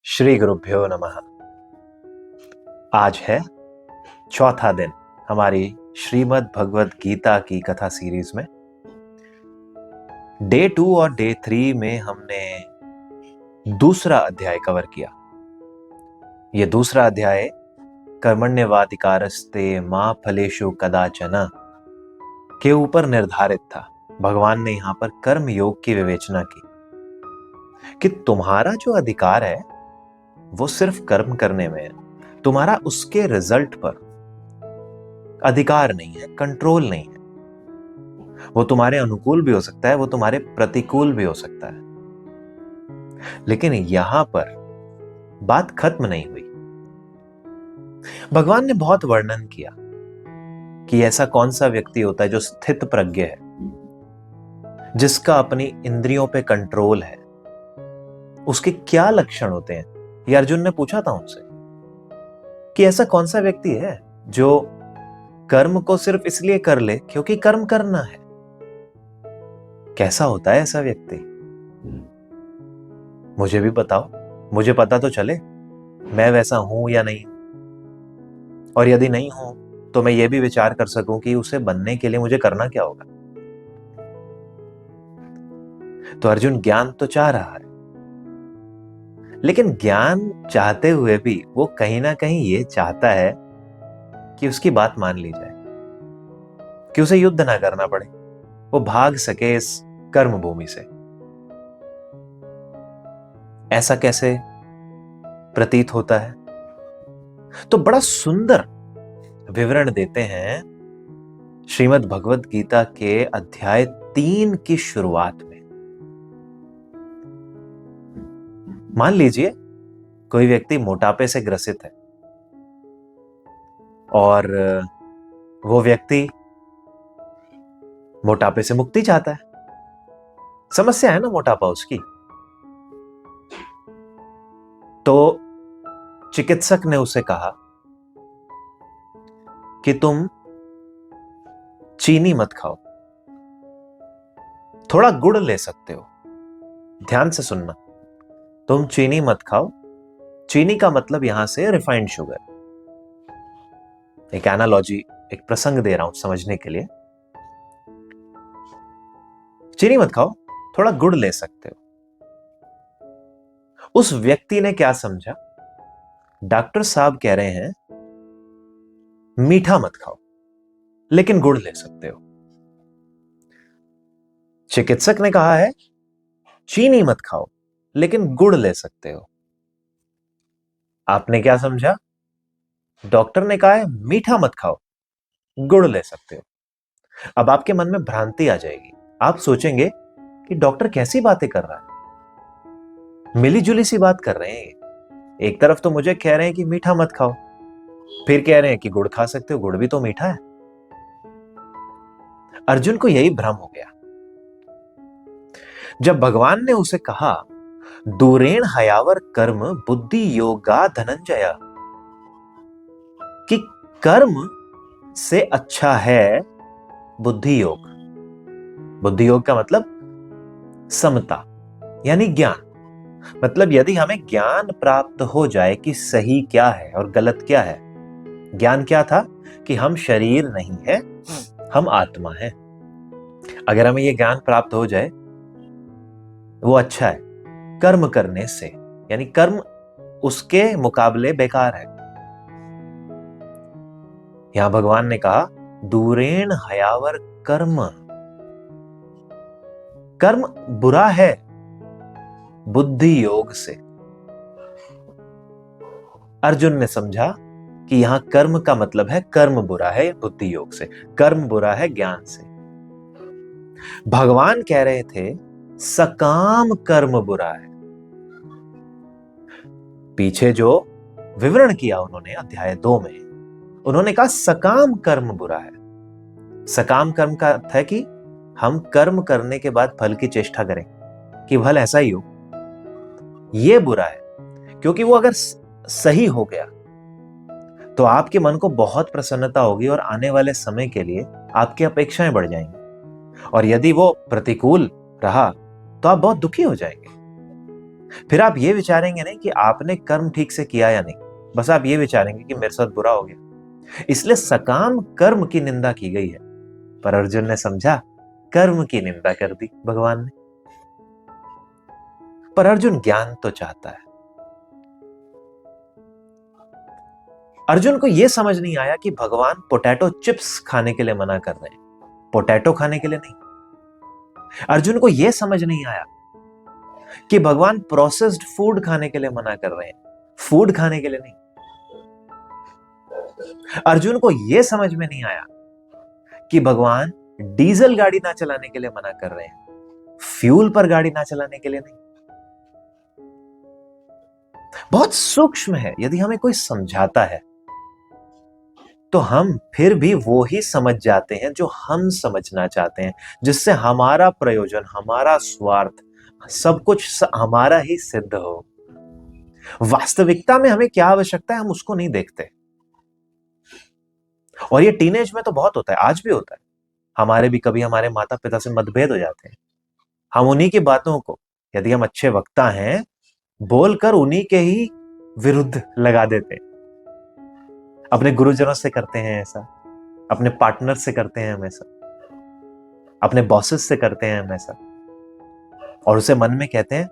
श्री गुरुभ्यो नमः। आज है चौथा दिन हमारी श्रीमद् भगवद गीता की कथा सीरीज में। डे 2 और डे 3 में हमने दूसरा अध्याय कवर किया। यह दूसरा अध्याय कर्मण्येवाधिकारस्ते मा फलेषु कदाचन के ऊपर निर्धारित था। भगवान ने यहां पर कर्म योग की विवेचना की कि तुम्हारा जो अधिकार है वो सिर्फ कर्म करने में है, तुम्हारा उसके रिजल्ट पर अधिकार नहीं है, कंट्रोल नहीं है। वो तुम्हारे अनुकूल भी हो सकता है, वो तुम्हारे प्रतिकूल भी हो सकता है। लेकिन यहां पर बात खत्म नहीं हुई। भगवान ने बहुत वर्णन किया कि ऐसा कौन सा व्यक्ति होता है जो स्थित प्रज्ञ है, जिसका अपनी इंद्रियों पे कंट्रोल है। उसके क्या लक्षण होते हैं, ये अर्जुन ने पूछा था उनसे कि ऐसा कौन सा व्यक्ति है जो कर्म को सिर्फ इसलिए कर ले क्योंकि कर्म करना है। कैसा होता है ऐसा व्यक्ति, मुझे भी बताओ, मुझे पता तो चले मैं वैसा हूं या नहीं। और यदि नहीं हूं तो मैं ये भी विचार कर सकूं कि उसे बनने के लिए मुझे करना क्या होगा। तो अर्जुन ज्ञान तो चाह रहा है, लेकिन ज्ञान चाहते हुए भी वो कहीं ना कहीं ये चाहता है कि उसकी बात मान ली जाए, कि उसे युद्ध ना करना पड़े, वो भाग सके इस कर्म भूमि से। ऐसा कैसे प्रतीत होता है? तो बड़ा सुंदर विवरण देते हैं श्रीमद् भगवद गीता के अध्याय 3 की शुरुआत में। मान लीजिए कोई व्यक्ति मोटापे से ग्रसित है और वो व्यक्ति मोटापे से मुक्ति चाहता है। समस्या है ना मोटापा उसकी। तो चिकित्सक ने उसे कहा कि तुम चीनी मत खाओ, थोड़ा गुड़ ले सकते हो। ध्यान से सुनना, तुम चीनी मत खाओ। चीनी का मतलब यहां से रिफाइंड शुगर। एक एनालॉजी, एक प्रसंग दे रहा हूं समझने के लिए। चीनी मत खाओ, थोड़ा गुड़ ले सकते हो। उस व्यक्ति ने क्या समझा, डॉक्टर साहब कह रहे हैं मीठा मत खाओ लेकिन गुड़ ले सकते हो। चिकित्सक ने कहा है चीनी मत खाओ लेकिन गुड़ ले सकते हो। आपने क्या समझा? डॉक्टर ने कहा है मीठा मत खाओ, गुड़ ले सकते हो। अब आपके मन में भ्रांति आ जाएगी। आप सोचेंगे कि डॉक्टर कैसी बातें कर रहा है, मिली जुली सी बात कर रहे हैं। एक तरफ तो मुझे कह रहे हैं कि मीठा मत खाओ, फिर कह रहे हैं कि गुड़ खा सकते हो, गुड़ भी तो मीठा है। अर्जुन को यही भ्रम हो गया। जब भगवान ने उसे कहा दूरेण हयावर कर्म बुद्धि योगा धनंजय, कि कर्म से अच्छा है बुद्धि योग। बुद्धि योग का मतलब समता, यानी ज्ञान। मतलब यदि हमें ज्ञान प्राप्त हो जाए कि सही क्या है और गलत क्या है। ज्ञान क्या था कि हम शरीर नहीं है, हम आत्मा है। अगर हमें यह ज्ञान प्राप्त हो जाए वो अच्छा है कर्म करने से, यानी कर्म उसके मुकाबले बेकार है। यहां भगवान ने कहा दूरेण हयावर कर्म। कर्म बुरा है बुद्धि योग से। अर्जुन ने समझा कि यहां कर्म का मतलब है कर्म बुरा है बुद्धि योग से, कर्म बुरा है ज्ञान से। भगवान कह रहे थे सकाम कर्म बुरा है। पीछे जो विवरण किया उन्होंने अध्याय 2 में, उन्होंने कहा सकाम कर्म बुरा है। सकाम कर्म का अर्थ है कि हम कर्म करने के बाद फल की चेष्टा करें कि फल ऐसा ही हो। यह बुरा है क्योंकि वो अगर सही हो गया तो आपके मन को बहुत प्रसन्नता होगी और आने वाले समय के लिए आपकी अपेक्षाएं बढ़ जाएंगी। और यदि वो प्रतिकूल रहा तो आप बहुत दुखी हो जाएंगे। फिर आप ये विचारेंगे नहीं कि आपने कर्म ठीक से किया या नहीं, बस आप ये विचारेंगे कि मेरे साथ बुरा हो गया। इसलिए सकाम कर्म की निंदा की गई है, पर अर्जुन ने समझा कर्म की निंदा कर दी भगवान ने। पर अर्जुन ज्ञान तो चाहता है। अर्जुन को यह समझ नहीं आया कि भगवान पोटैटो चिप्स खाने के लिए मना कर रहे हैं, पोटैटो खाने के लिए नहीं। अर्जुन को यह समझ नहीं आया कि भगवान प्रोसेस्ड फूड खाने के लिए मना कर रहे हैं, फूड खाने के लिए नहीं। अर्जुन को यह समझ में नहीं आया कि भगवान डीजल गाड़ी ना चलाने के लिए मना कर रहे हैं, फ्यूल पर गाड़ी ना चलाने के लिए नहीं। बहुत सूक्ष्म है। यदि हमें कोई समझाता है तो हम फिर भी वो ही समझ जाते हैं जो हम समझना चाहते हैं, जिससे हमारा प्रयोजन, हमारा स्वार्थ, सब कुछ हमारा ही सिद्ध हो। वास्तविकता में हमें क्या आवश्यकता है हम उसको नहीं देखते। और ये टीनेज में तो बहुत होता है, आज भी होता है। हमारे भी कभी हमारे माता पिता से मतभेद हो जाते हैं। हम उन्हीं की बातों को, यदि हम अच्छे वक्ता हैं, बोलकर उन्हीं के ही विरुद्ध लगा देते हैं। अपने गुरुजनों से करते हैं ऐसा, अपने पार्टनर से करते हैं हम ऐसा, अपने बॉसेस से करते हैं हम ऐसा, और उसे मन में कहते हैं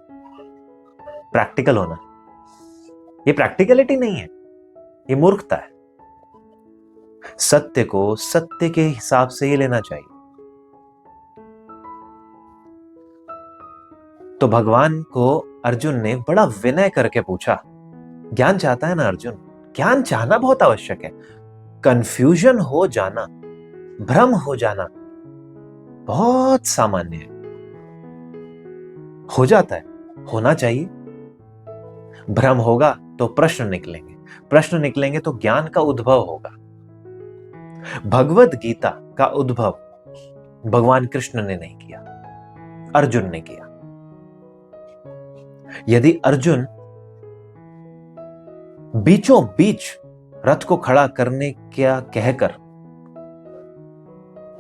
प्रैक्टिकल होना। ये प्रैक्टिकलिटी नहीं है, ये मूर्खता है। सत्य को सत्य के हिसाब से ही लेना चाहिए। तो भगवान को अर्जुन ने बड़ा विनय करके पूछा। ज्ञान चाहता है ना अर्जुन, ज्ञान चाहना बहुत आवश्यक है। कंफ्यूजन हो जाना, भ्रम हो जाना बहुत सामान्य है, हो जाता है, होना चाहिए। भ्रम होगा तो प्रश्न निकलेंगे, प्रश्न निकलेंगे तो ज्ञान का उद्भव होगा। भगवत गीता का उद्भव भगवान कृष्ण ने नहीं किया, अर्जुन ने किया। यदि अर्जुन बीचों बीच रथ को खड़ा करने क्या कहकर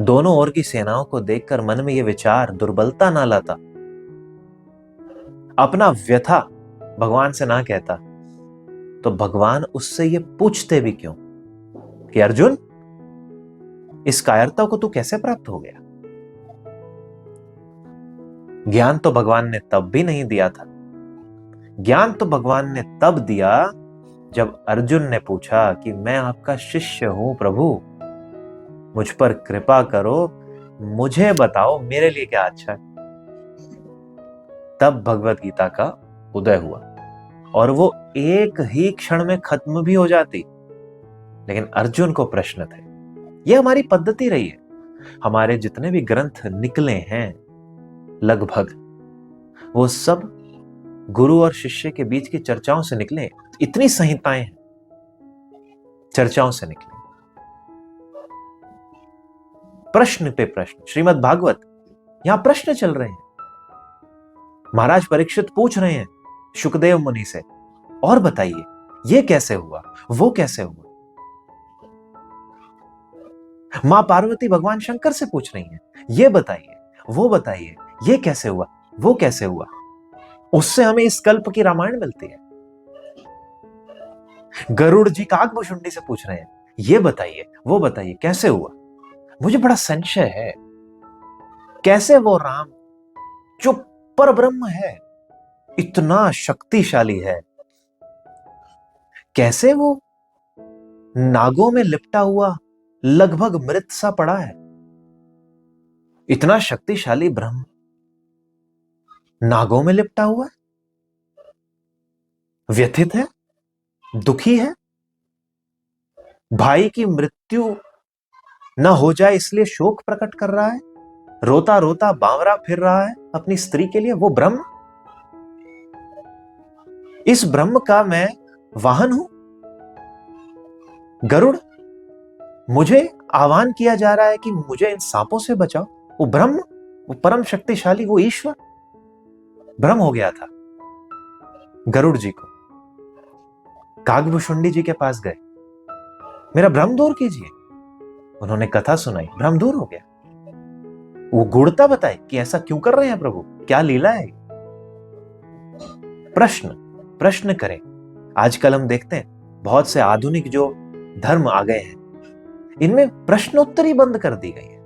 दोनों ओर की सेनाओं को देखकर मन में यह विचार दुर्बलता ना लाता, अपना व्यथा भगवान से ना कहता, तो भगवान उससे यह पूछते भी क्यों कि अर्जुन, इस कायरता को तू कैसे प्राप्त हो गया? ज्ञान तो भगवान ने तब भी नहीं दिया था। ज्ञान तो भगवान ने तब दिया जब अर्जुन ने पूछा कि मैं आपका शिष्य हूं प्रभु, मुझ पर कृपा करो, मुझे बताओ मेरे लिए क्या अच्छा है। तब भगवत गीता का उदय हुआ, और वो एक ही क्षण में खत्म भी हो जाती, लेकिन अर्जुन को प्रश्न थे। यह हमारी पद्धति रही है। हमारे जितने भी ग्रंथ निकले हैं लगभग, वो सब गुरु और शिष्य के बीच की चर्चाओं से निकले। इतनी संहिताएं हैं, चर्चाओं से निकले। प्रश्न पे प्रश्न, श्रीमद् भागवत, यहां प्रश्न चल रहे हैं। महाराज परीक्षित पूछ रहे हैं शुकदेव मुनि से, और बताइए ये कैसे हुआ, वो कैसे हुआ। मां पार्वती भगवान शंकर से पूछ रही हैं, ये बताइए, वो बताइए, ये कैसे हुआ, वो कैसे हुआ। उससे हमें इस कल्प की रामायण मिलती है। गरुड़ जी काकभूषुंडी से पूछ रहे हैं, ये बताइए, वो बताइए, कैसे हुआ। मुझे बड़ा संशय है, कैसे वो राम जो पर ब्रह्म है, इतना शक्तिशाली है, कैसे वो नागों में लिपटा हुआ लगभग मृत सा पड़ा है। इतना शक्तिशाली ब्रह्म नागों में लिपटा हुआ है, व्यथित है, दुखी है, भाई की मृत्यु न हो जाए इसलिए शोक प्रकट कर रहा है, रोता रोता बावरा फिर रहा है अपनी स्त्री के लिए। वो ब्रह्म, इस ब्रह्म का मैं वाहन हूं, गरुड़। मुझे आह्वान किया जा रहा है कि मुझे इन सांपों से बचाओ। वो ब्रह्म, वो परम शक्तिशाली, वो ईश्वर ब्रह्म हो गया था। गरुड़ जी को काकभूषुंडी जी के पास गए, मेरा भ्रम दूर कीजिए। उन्होंने कथा सुनाई, भ्रम दूर हो गया। वो गूढ़ता बताए कि ऐसा क्यों कर रहे हैं प्रभु, क्या लीला है। प्रश्न प्रश्न करें। आजकल हम देखते हैं बहुत से आधुनिक जो धर्म आ गए हैं, इनमें प्रश्नोत्तरी बंद कर दी गई है।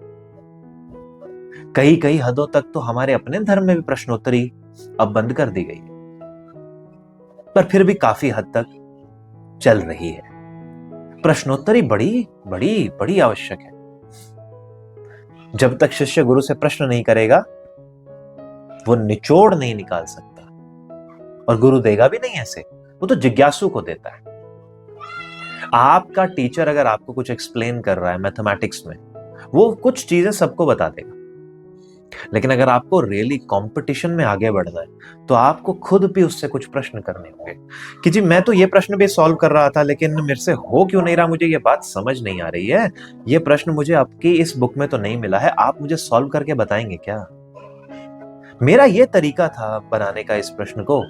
कई कई हदों तक तो हमारे अपने धर्म में भी प्रश्नोत्तरी अब बंद कर दी गई है, पर फिर भी काफी हद तक चल रही है। प्रश्नोत्तरी बड़ी बड़ी बड़ी आवश्यक है। जब तक शिष्य गुरु से प्रश्न नहीं करेगा, वो निचोड़ नहीं निकाल सकता, और गुरु देगा भी नहीं ऐसे, वो तो जिज्ञासु को देता है। आपका टीचर अगर आपको कुछ एक्सप्लेन कर रहा है मैथमेटिक्स में, वो कुछ चीजें सबको बता देगा, लेकिन अगर आपको रियली कंपटीशन में आगे बढ़ना है तो आपको खुद भी उससे कुछ प्रश्न करने होंगे कि जी मैं तो ये प्रश्न भी सॉल्व कर रहा था, लेकिन मेरे से हो क्यों नहीं रहा, मुझे ये बात समझ नहीं आ रही है, ये प्रश्न मुझे आपकी इस बुक में तो नहीं मिला है, आप मुझे सॉल्व करके बताएंगे क्या। मेरा ये तरीका था बनाने का इस प्रश्न को,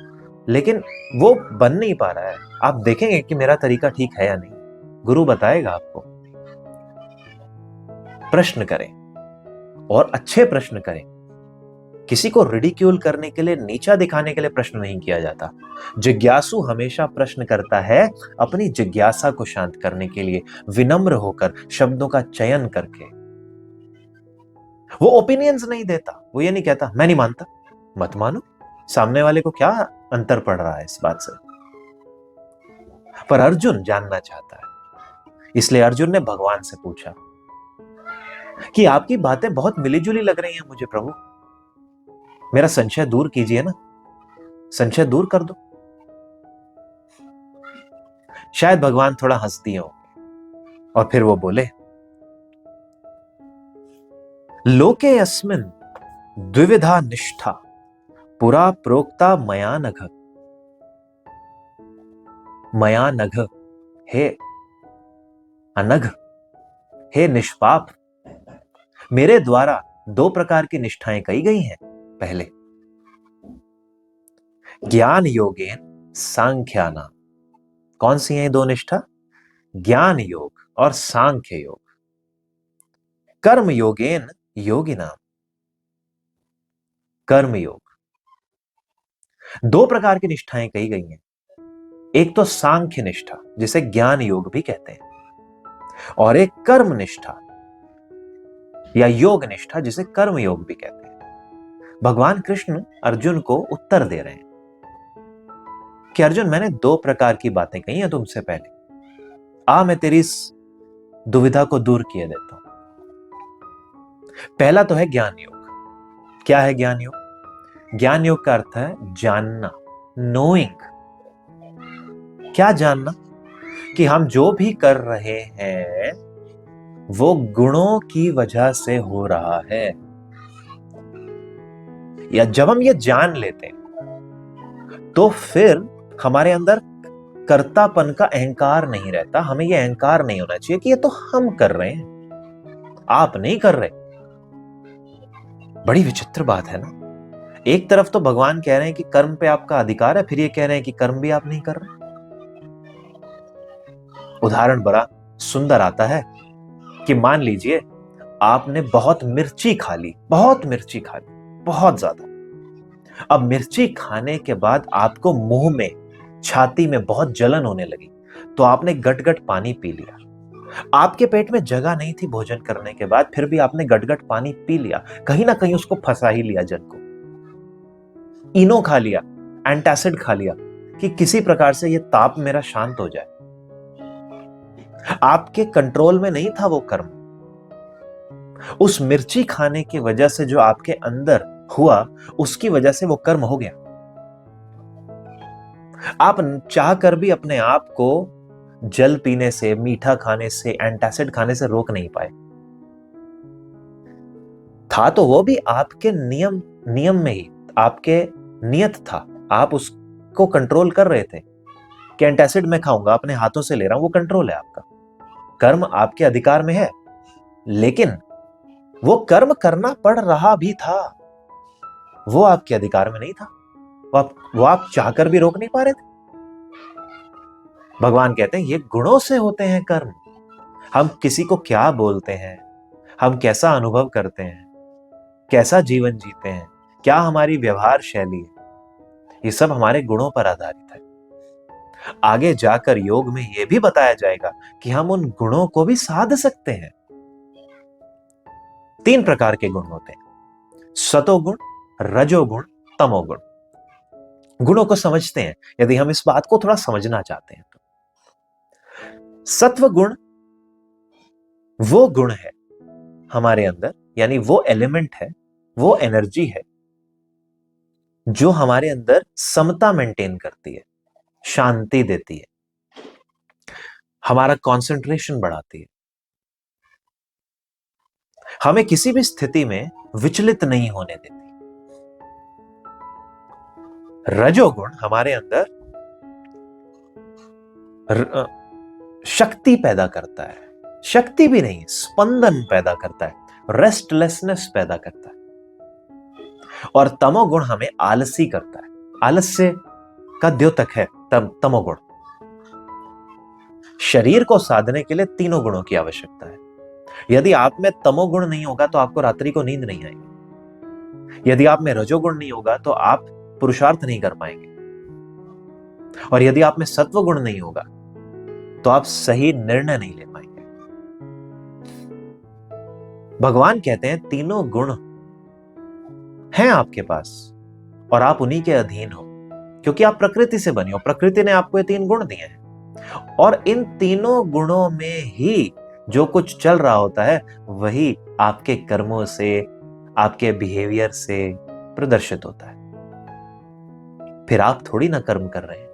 लेकिन वो बन नहीं पा रहा है, आप देखेंगे कि मेरा तरीका ठीक है या नहीं, गुरु बताएगा आपको। प्रश्न करें और अच्छे प्रश्न करें। किसी को रिडिक्यूल करने के लिए, नीचा दिखाने के लिए प्रश्न नहीं किया जाता। जिज्ञासु हमेशा प्रश्न करता है अपनी जिज्ञासा को शांत करने के लिए, विनम्र होकर, शब्दों का चयन करके। वो ओपिनियंस नहीं देता, वो ये नहीं कहता मैं नहीं मानता, मत मानो, सामने वाले को क्या अंतर पड़ रहा है इस बात से। पर अर्जुन जानना चाहता है, इसलिए अर्जुन ने भगवान से पूछा कि आपकी बातें बहुत मिलीजुली लग रही हैं मुझे प्रभु, मेरा संशय दूर कीजिए ना, संशय दूर कर दो। शायद भगवान थोड़ा हंस दिए होंगे और फिर वो बोले, लोके अस्मिन द्विविधा निष्ठा पुरा प्रोक्ता मया नघ। मया नघ, हे अनघ, हे निष्पाप, मेरे द्वारा दो प्रकार की निष्ठाएं कही गई हैं। पहले ज्ञान योगेन सांख्याना। कौन सी हैं दो निष्ठा? ज्ञान योग और सांख्य योग। कर्म योगेन योगिना। कर्म योग। दो प्रकार की निष्ठाएं कही गई हैं। एक तो सांख्य निष्ठा जिसे ज्ञान योग भी कहते हैं, और एक कर्म निष्ठा या योग निष्ठा जिसे कर्म योग भी कहते हैं। भगवान कृष्ण अर्जुन को उत्तर दे रहे हैं कि अर्जुन, मैंने दो प्रकार की बातें कही हैं तुमसे पहले, मैं तेरी इस दुविधा को दूर किए देता हूं। पहला तो है ज्ञान योग। क्या है ज्ञान योग? ज्ञान योग का अर्थ है जानना, नोइंग। क्या जानना? कि हम जो भी कर रहे हैं वो गुणों की वजह से हो रहा है। या जब हम ये जान लेते हैं तो फिर हमारे अंदर कर्तापन का अहंकार नहीं रहता। हमें यह अहंकार नहीं होना चाहिए कि ये तो हम कर रहे हैं, आप नहीं कर रहे। बड़ी विचित्र बात है ना। एक तरफ तो भगवान कह रहे हैं कि कर्म पे आपका अधिकार है, फिर ये कह रहे हैं कि कर्म भी आप नहीं कर रहे। उदाहरण बड़ा सुंदर आता है कि मान लीजिए आपने बहुत मिर्ची खा ली, बहुत मिर्ची खा ली, बहुत ज्यादा। अब मिर्ची खाने के बाद आपको मुंह में, छाती में बहुत जलन होने लगी, तो आपने गट-गट पानी पी लिया। आपके पेट में जगह नहीं थी भोजन करने के बाद, फिर भी आपने गट-गट पानी पी लिया, कहीं ना कहीं उसको फंसा ही लिया जल को। इनो खा लिया, एंटासिड खा लिया कि किसी प्रकार से ये ताप मेरा शांत हो जाए। आपके कंट्रोल में नहीं था वो कर्म। उस मिर्ची खाने की वजह से जो आपके अंदर हुआ, उसकी वजह से वो कर्म हो गया। आप चाहकर भी अपने आप को जल पीने से, मीठा खाने से, एंटासिड खाने से रोक नहीं पाए। था तो वो भी आपके नियम में ही, आपके नियत था, आप उसको कंट्रोल कर रहे थे कि एंटासिड मैं खाऊंगा, अपने हाथों से ले रहा हूं, वो कंट्रोल है आपका। कर्म आपके अधिकार में है, लेकिन वो कर्म करना पड़ रहा भी था, वो आपके अधिकार में नहीं था। वो आप चाहकर भी रोक नहीं पा रहे थे। भगवान कहते हैं ये गुणों से होते हैं कर्म। हम किसी को क्या बोलते हैं, हम कैसा अनुभव करते हैं, कैसा जीवन जीते हैं, क्या हमारी व्यवहार शैली है, ये सब हमारे गुणों पर आधारित है। आगे जाकर योग में यह भी बताया जाएगा कि हम उन गुणों को भी साध सकते हैं। 3 प्रकार के गुण होते हैं, सतोगुण, रजोगुण, तमोगुण। गुणों को समझते हैं, यदि हम इस बात को थोड़ा समझना चाहते हैं तो। सत्व गुण वो गुण है हमारे अंदर, यानी वो एलिमेंट है, वो एनर्जी है जो हमारे अंदर समता मेंटेन करती है, शांति देती है, हमारा कंसंट्रेशन बढ़ाती है, हमें किसी भी स्थिति में विचलित नहीं होने देती। रजोगुण हमारे अंदर शक्ति पैदा करता है, शक्ति भी नहीं, स्पंदन पैदा करता है, रेस्टलेसनेस पैदा करता है। और तमोगुण हमें आलसी करता है, आलस्य का द्योतक है तमोगुण। शरीर को साधने के लिए तीनों गुणों की आवश्यकता है। यदि आप में तमोगुण नहीं होगा तो आपको रात्रि को नींद नहीं आएगी। यदि आप में रजोगुण नहीं होगा तो आप पुरुषार्थ नहीं कर पाएंगे। और यदि आप में सत्व गुण नहीं होगा तो आप सही निर्णय नहीं ले पाएंगे। भगवान कहते हैं तीनों गुण हैं आपके पास और आप उन्हीं के अधीन हो, क्योंकि आप प्रकृति से बने हो। प्रकृति ने आपको ये 3 गुण दिए हैं और इन तीनों गुणों में ही जो कुछ चल रहा होता है वही आपके कर्मों से, आपके बिहेवियर से प्रदर्शित होता है। फिर आप थोड़ी ना कर्म कर रहे हैं।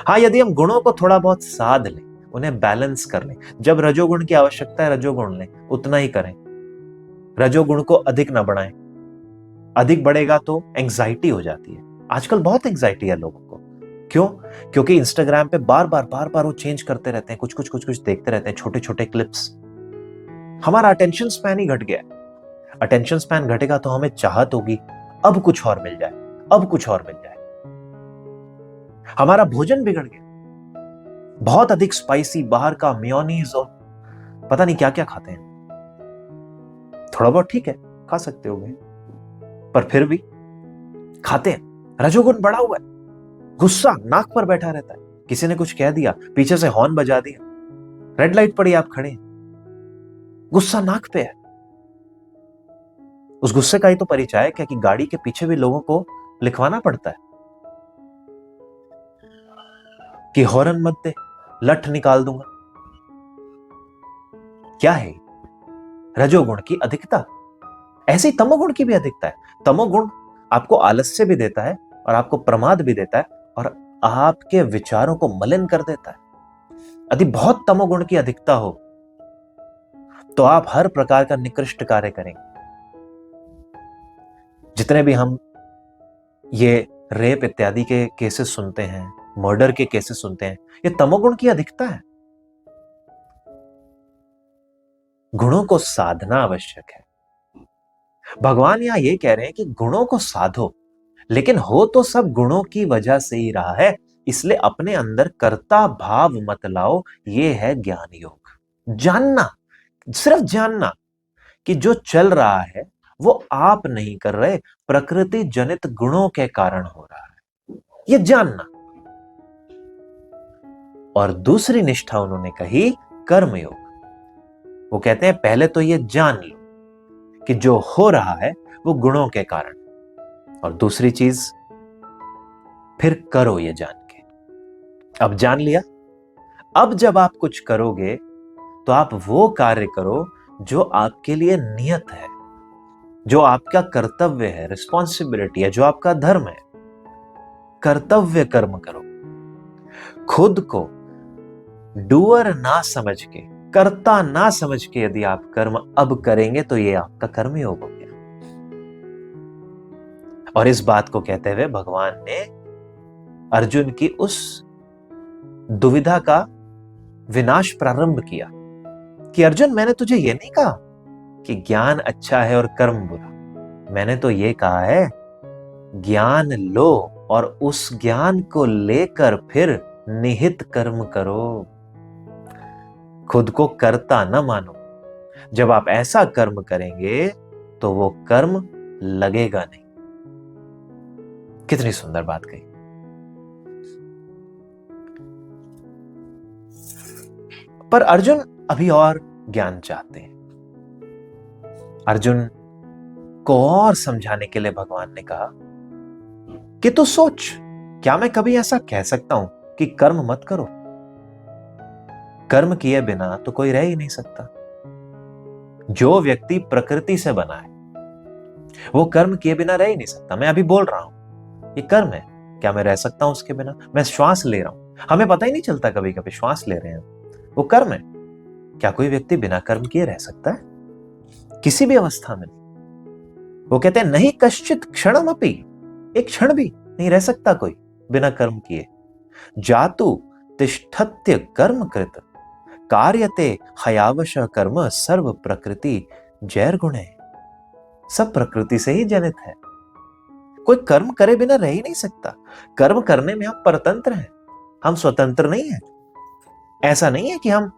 हाँ, यदि हम गुणों को थोड़ा बहुत साध लें, उन्हें बैलेंस कर लें, जब रजोगुण की आवश्यकता है रजोगुण लें, उतना ही करें, रजोगुण को अधिक ना बढ़ाएं। अधिक बढ़ेगा तो एंजाइटी हो जाती है। आजकल बहुत एंजाइटी है लोगों को। क्यों? क्योंकि इंस्टाग्राम पे बार बार वो चेंज करते रहते हैं, कुछ देखते रहते हैं, छोटे छोटे क्लिप्स। हमारा अटेंशन स्पैन ही घट गया है। अटेंशन स्पैन घटेगा तो हमें चाहत होगी अब कुछ और मिल जाए, अब कुछ और मिल जाए। हमारा भोजन बिगड़ गया, बहुत अधिक स्पाइसी, बाहर का मेयोनीज और पता नहीं क्या क्या खाते हैं। थोड़ा बहुत ठीक है, खा सकते होगे, पर फिर भी खाते हैं। रजोगुण बढ़ा हुआ है, गुस्सा नाक पर बैठा रहता है। किसी ने कुछ कह दिया, पीछे से हॉर्न बजा दिया, रेड लाइट पड़ी, आप खड़े हैं, गुस्सा नाक पे है। उस गुस्से का ही तो परिचय है क्या कि गाड़ी के पीछे भी लोगों को लिखवाना पड़ता है कि हॉर्न मत दे, लठ निकाल दूंगा। क्या है? रजोगुण की अधिकता। ऐसी तमोगुण की भी अधिकता है। तमोगुण आपको आलस्य भी देता है और आपको प्रमाद भी देता है और आपके विचारों को मलिन कर देता है। यदि बहुत तमोगुण की अधिकता हो तो आप हर प्रकार का निकृष्ट कार्य करेंगे। जितने भी हम ये रेप इत्यादि के केसेस सुनते हैं, मर्डर के केसेस सुनते हैं, ये तमोगुण की अधिकता है। गुणों को साधना आवश्यक है। भगवान यहां ये कह रहे हैं कि गुणों को साधो, लेकिन हो तो सब गुणों की वजह से ही रहा है, इसलिए अपने अंदर कर्ता भाव मत लाओ। ये है ज्ञान योग। जानना, सिर्फ जानना कि जो चल रहा है वो आप नहीं कर रहे, प्रकृति जनित गुणों के कारण हो रहा है, ये जानना। और दूसरी निष्ठा उन्होंने कही कर्मयोग। वो कहते हैं पहले तो ये जान लो कि जो हो रहा है वो गुणों के कारण, और दूसरी चीज फिर करो ये जान के। अब जान लिया, अब जब आप कुछ करोगे तो आप वो कार्य करो जो आपके लिए नियत है, जो आपका कर्तव्य है, रिस्पॉन्सिबिलिटी है, जो आपका धर्म है। कर्तव्य कर्म करो। खुद को डूअर ना समझ के, कर्ता ना समझ के यदि आप कर्म अब करेंगे तो ये आपका कर्मयोग हो गया। और इस बात को कहते हुए भगवान ने अर्जुन की उस दुविधा का विनाश प्रारंभ किया कि अर्जुन, मैंने तुझे ये नहीं कहा कि ज्ञान अच्छा है और कर्म बुरा। मैंने तो ये कहा है ज्ञान लो और उस ज्ञान को लेकर फिर निहित कर्म करो। खुद को कर्ता न मानो। जब आप ऐसा कर्म करेंगे तो वो कर्म लगेगा नहीं। कितनी सुंदर बात कही। पर अर्जुन अभी और ज्ञान चाहते हैं। अर्जुन को और समझाने के लिए भगवान ने कहा कि तू सोच, क्या मैं कभी ऐसा कह सकता हूं कि कर्म मत करो? कर्म किए बिना तो कोई रह ही नहीं सकता। जो व्यक्ति प्रकृति से बना है वो कर्म किए बिना रह ही नहीं सकता। मैं अभी बोल रहा हूं, ये कर्म है, क्या मैं रह सकता हूं उसके बिना? मैं श्वास ले रहा हूं, हमें पता ही नहीं चलता कभी कभी श्वास ले रहे हैं, वो कर्म है। क्या कोई व्यक्ति बिना कर्म किए रह सकता है? किसी भी अवस्था में? वो कहते हैं नहीं कश्चित क्षणमपि, एक क्षण भी नहीं रह सकता कोई बिना कर्म किए। जातु तिष्ठत्य कर्म कृत कार्यते हयावश कर्म सर्व प्रकृति जैर गुणे। सब प्रकृति से ही जनित है। कोई कर्म करे बिना रह ही नहीं सकता। कर्म करने में हम परतंत्र हैं, हम स्वतंत्र नहीं हैं। ऐसा नहीं है कि हम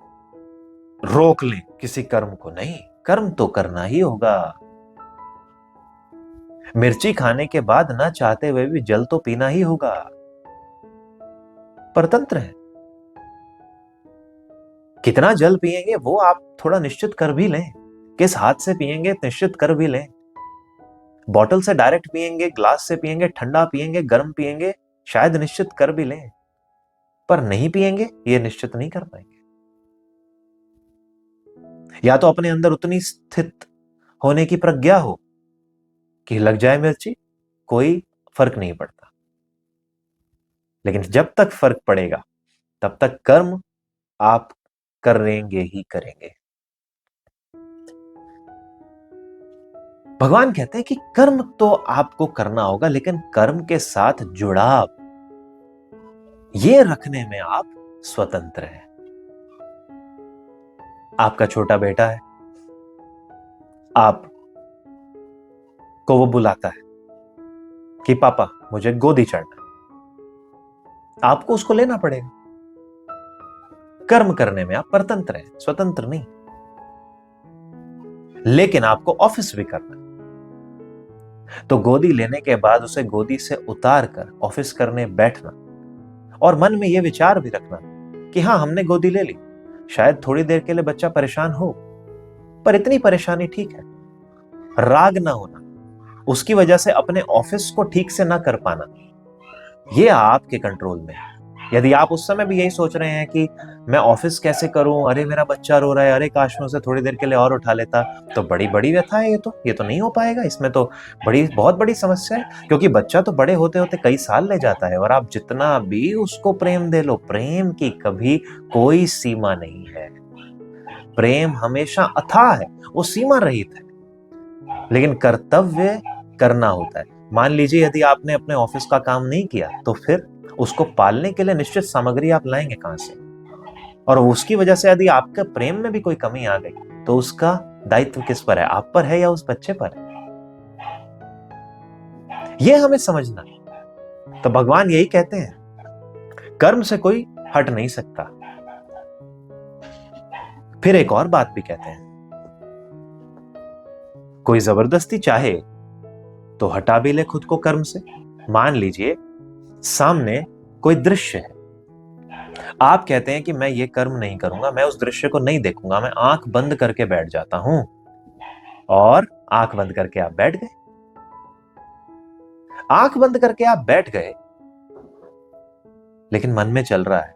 रोक लें किसी कर्म को, नहीं, कर्म तो करना ही होगा। मिर्ची खाने के बाद ना चाहते हुए भी जल तो पीना ही होगा। परतंत्र है। कितना जल पिएंगे वो आप थोड़ा निश्चित कर भी लें, किस हाथ से पिएंगे निश्चित कर भी लें। बॉटल से डायरेक्ट पिएंगे, ग्लास से पिएंगे, ठंडा पिएंगे, गर्म पिएंगे, शायद निश्चित कर भी लें, पर नहीं पिएंगे ये निश्चित नहीं कर पाएंगे। या तो अपने अंदर उतनी स्थित होने की प्रज्ञा हो कि लग जाए मिर्ची, कोई फर्क नहीं पड़ता। लेकिन जब तक फर्क पड़ेगा तब तक कर्म आप करेंगे ही करेंगे। भगवान कहते हैं कि कर्म तो आपको करना होगा, लेकिन कर्म के साथ जुड़ाव ये रखने में आप स्वतंत्र हैं। आपका छोटा बेटा है, आप को वो बुलाता है कि पापा मुझे गोदी चढ़ना है, आपको उसको लेना पड़ेगा। कर्म करने में आप परतंत्र हैं, स्वतंत्र नहीं। लेकिन आपको ऑफिस भी करना है, तो गोदी लेने के बाद उसे गोदी से उतार कर ऑफिस करने बैठना और मन में यह विचार भी रखना कि हां हमने गोदी ले ली, शायद थोड़ी देर के लिए बच्चा परेशान हो, पर इतनी परेशानी ठीक है। राग ना होना, उसकी वजह से अपने ऑफिस को ठीक से ना कर पाना, यह आपके कंट्रोल में है। यदि आप उस समय भी यही सोच रहे हैं कि मैं ऑफिस कैसे करूं, अरे मेरा बच्चा रो रहा है, अरे काश मैं उसे थोड़ी देर के लिए और उठा लेता, तो बड़ी बड़ी व्यथा है। ये तो नहीं हो पाएगा, इसमें तो बहुत बड़ी समस्या है, क्योंकि बच्चा तो बड़े होते होते कई साल ले जाता है और आप जितना भी उसको प्रेम दे लो, प्रेम की कभी कोई सीमा नहीं है। प्रेम हमेशा अथाह है, वो सीमा रहित है। लेकिन कर्तव्य करना होता है। मान लीजिए यदि आपने अपने ऑफिस का काम नहीं किया, तो फिर उसको पालने के लिए निश्चित सामग्री आप लाएंगे कहां से? और उसकी वजह से यदि आपके प्रेम में भी कोई कमी आ गई, तो उसका दायित्व किस पर है? आप पर है या उस बच्चे पर है? यह हमें समझना है। तो भगवान यही कहते हैं, कर्म से कोई हट नहीं सकता। फिर एक और बात भी कहते हैं, कोई जबरदस्ती चाहे तो हटा भी ले खुद को कर्म से। मान लीजिए सामने कोई दृश्य है, आप कहते हैं कि मैं ये कर्म नहीं करूंगा, मैं उस दृश्य को नहीं देखूंगा, मैं आंख बंद करके बैठ जाता हूं, और आंख बंद करके आप बैठ गए। आंख बंद करके आप बैठ गए, लेकिन मन में चल रहा है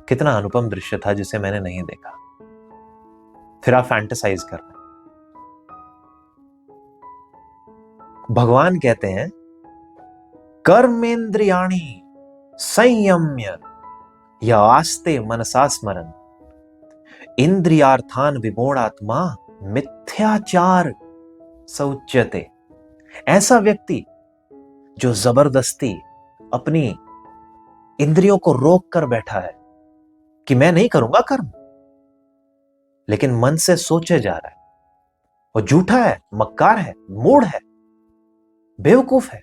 कितना अनुपम दृश्य था जिसे मैंने नहीं देखा। फिर आप फैंटेसाइज कर रहे हैं। भगवान कहते हैं कर्मेंद्रियाणि संयम्य या आस्ते मनसा स्मरन इंद्रियार्थान विमोढ़ात्मा मिथ्याचार सौच्यते। ऐसा व्यक्ति जो जबरदस्ती अपनी इंद्रियों को रोक कर बैठा है कि मैं नहीं करूंगा कर्म, लेकिन मन से सोचे जा रहा है, वो झूठा है, मक्कार है, मूढ़ है, बेवकूफ है,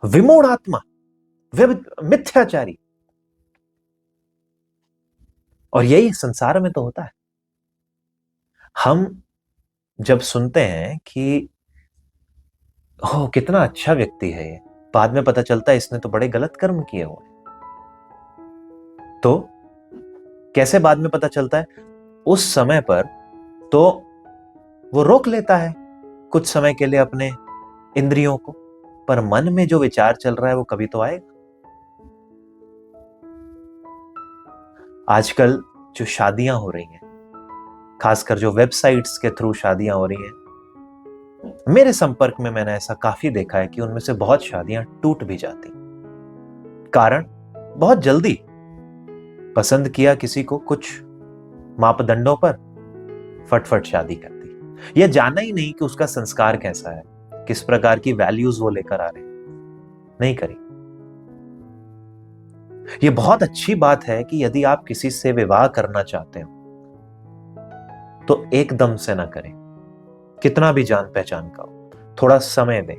विमूढ़ आत्मा, मिथ्याचारी। और यही संसार में तो होता है। हम जब सुनते हैं कि ओह कितना अच्छा व्यक्ति है ये, बाद में पता चलता है इसने तो बड़े गलत कर्म किए हुए। तो कैसे बाद में पता चलता है? उस समय पर तो वो रोक लेता है कुछ समय के लिए अपने इंद्रियों को, पर मन में जो विचार चल रहा है वो कभी तो आएगा। आजकल जो शादियां हो रही हैं, खासकर जो वेबसाइट्स के थ्रू शादियां हो रही हैं, मेरे संपर्क में मैंने ऐसा काफी देखा है कि उनमें से बहुत शादियां टूट भी जाती। कारण बहुत जल्दी पसंद किया किसी को कुछ मापदंडों पर, फटफट शादी कर दी। यह जानना ही नहीं कि उसका संस्कार कैसा है, किस प्रकार की वैल्यूज वो लेकर आ रहे हैं, नहीं करी। यह बहुत अच्छी बात है कि यदि आप किसी से विवाह करना चाहते हो तो एकदम से ना करें, कितना भी जान पहचान का हो, थोड़ा समय दें,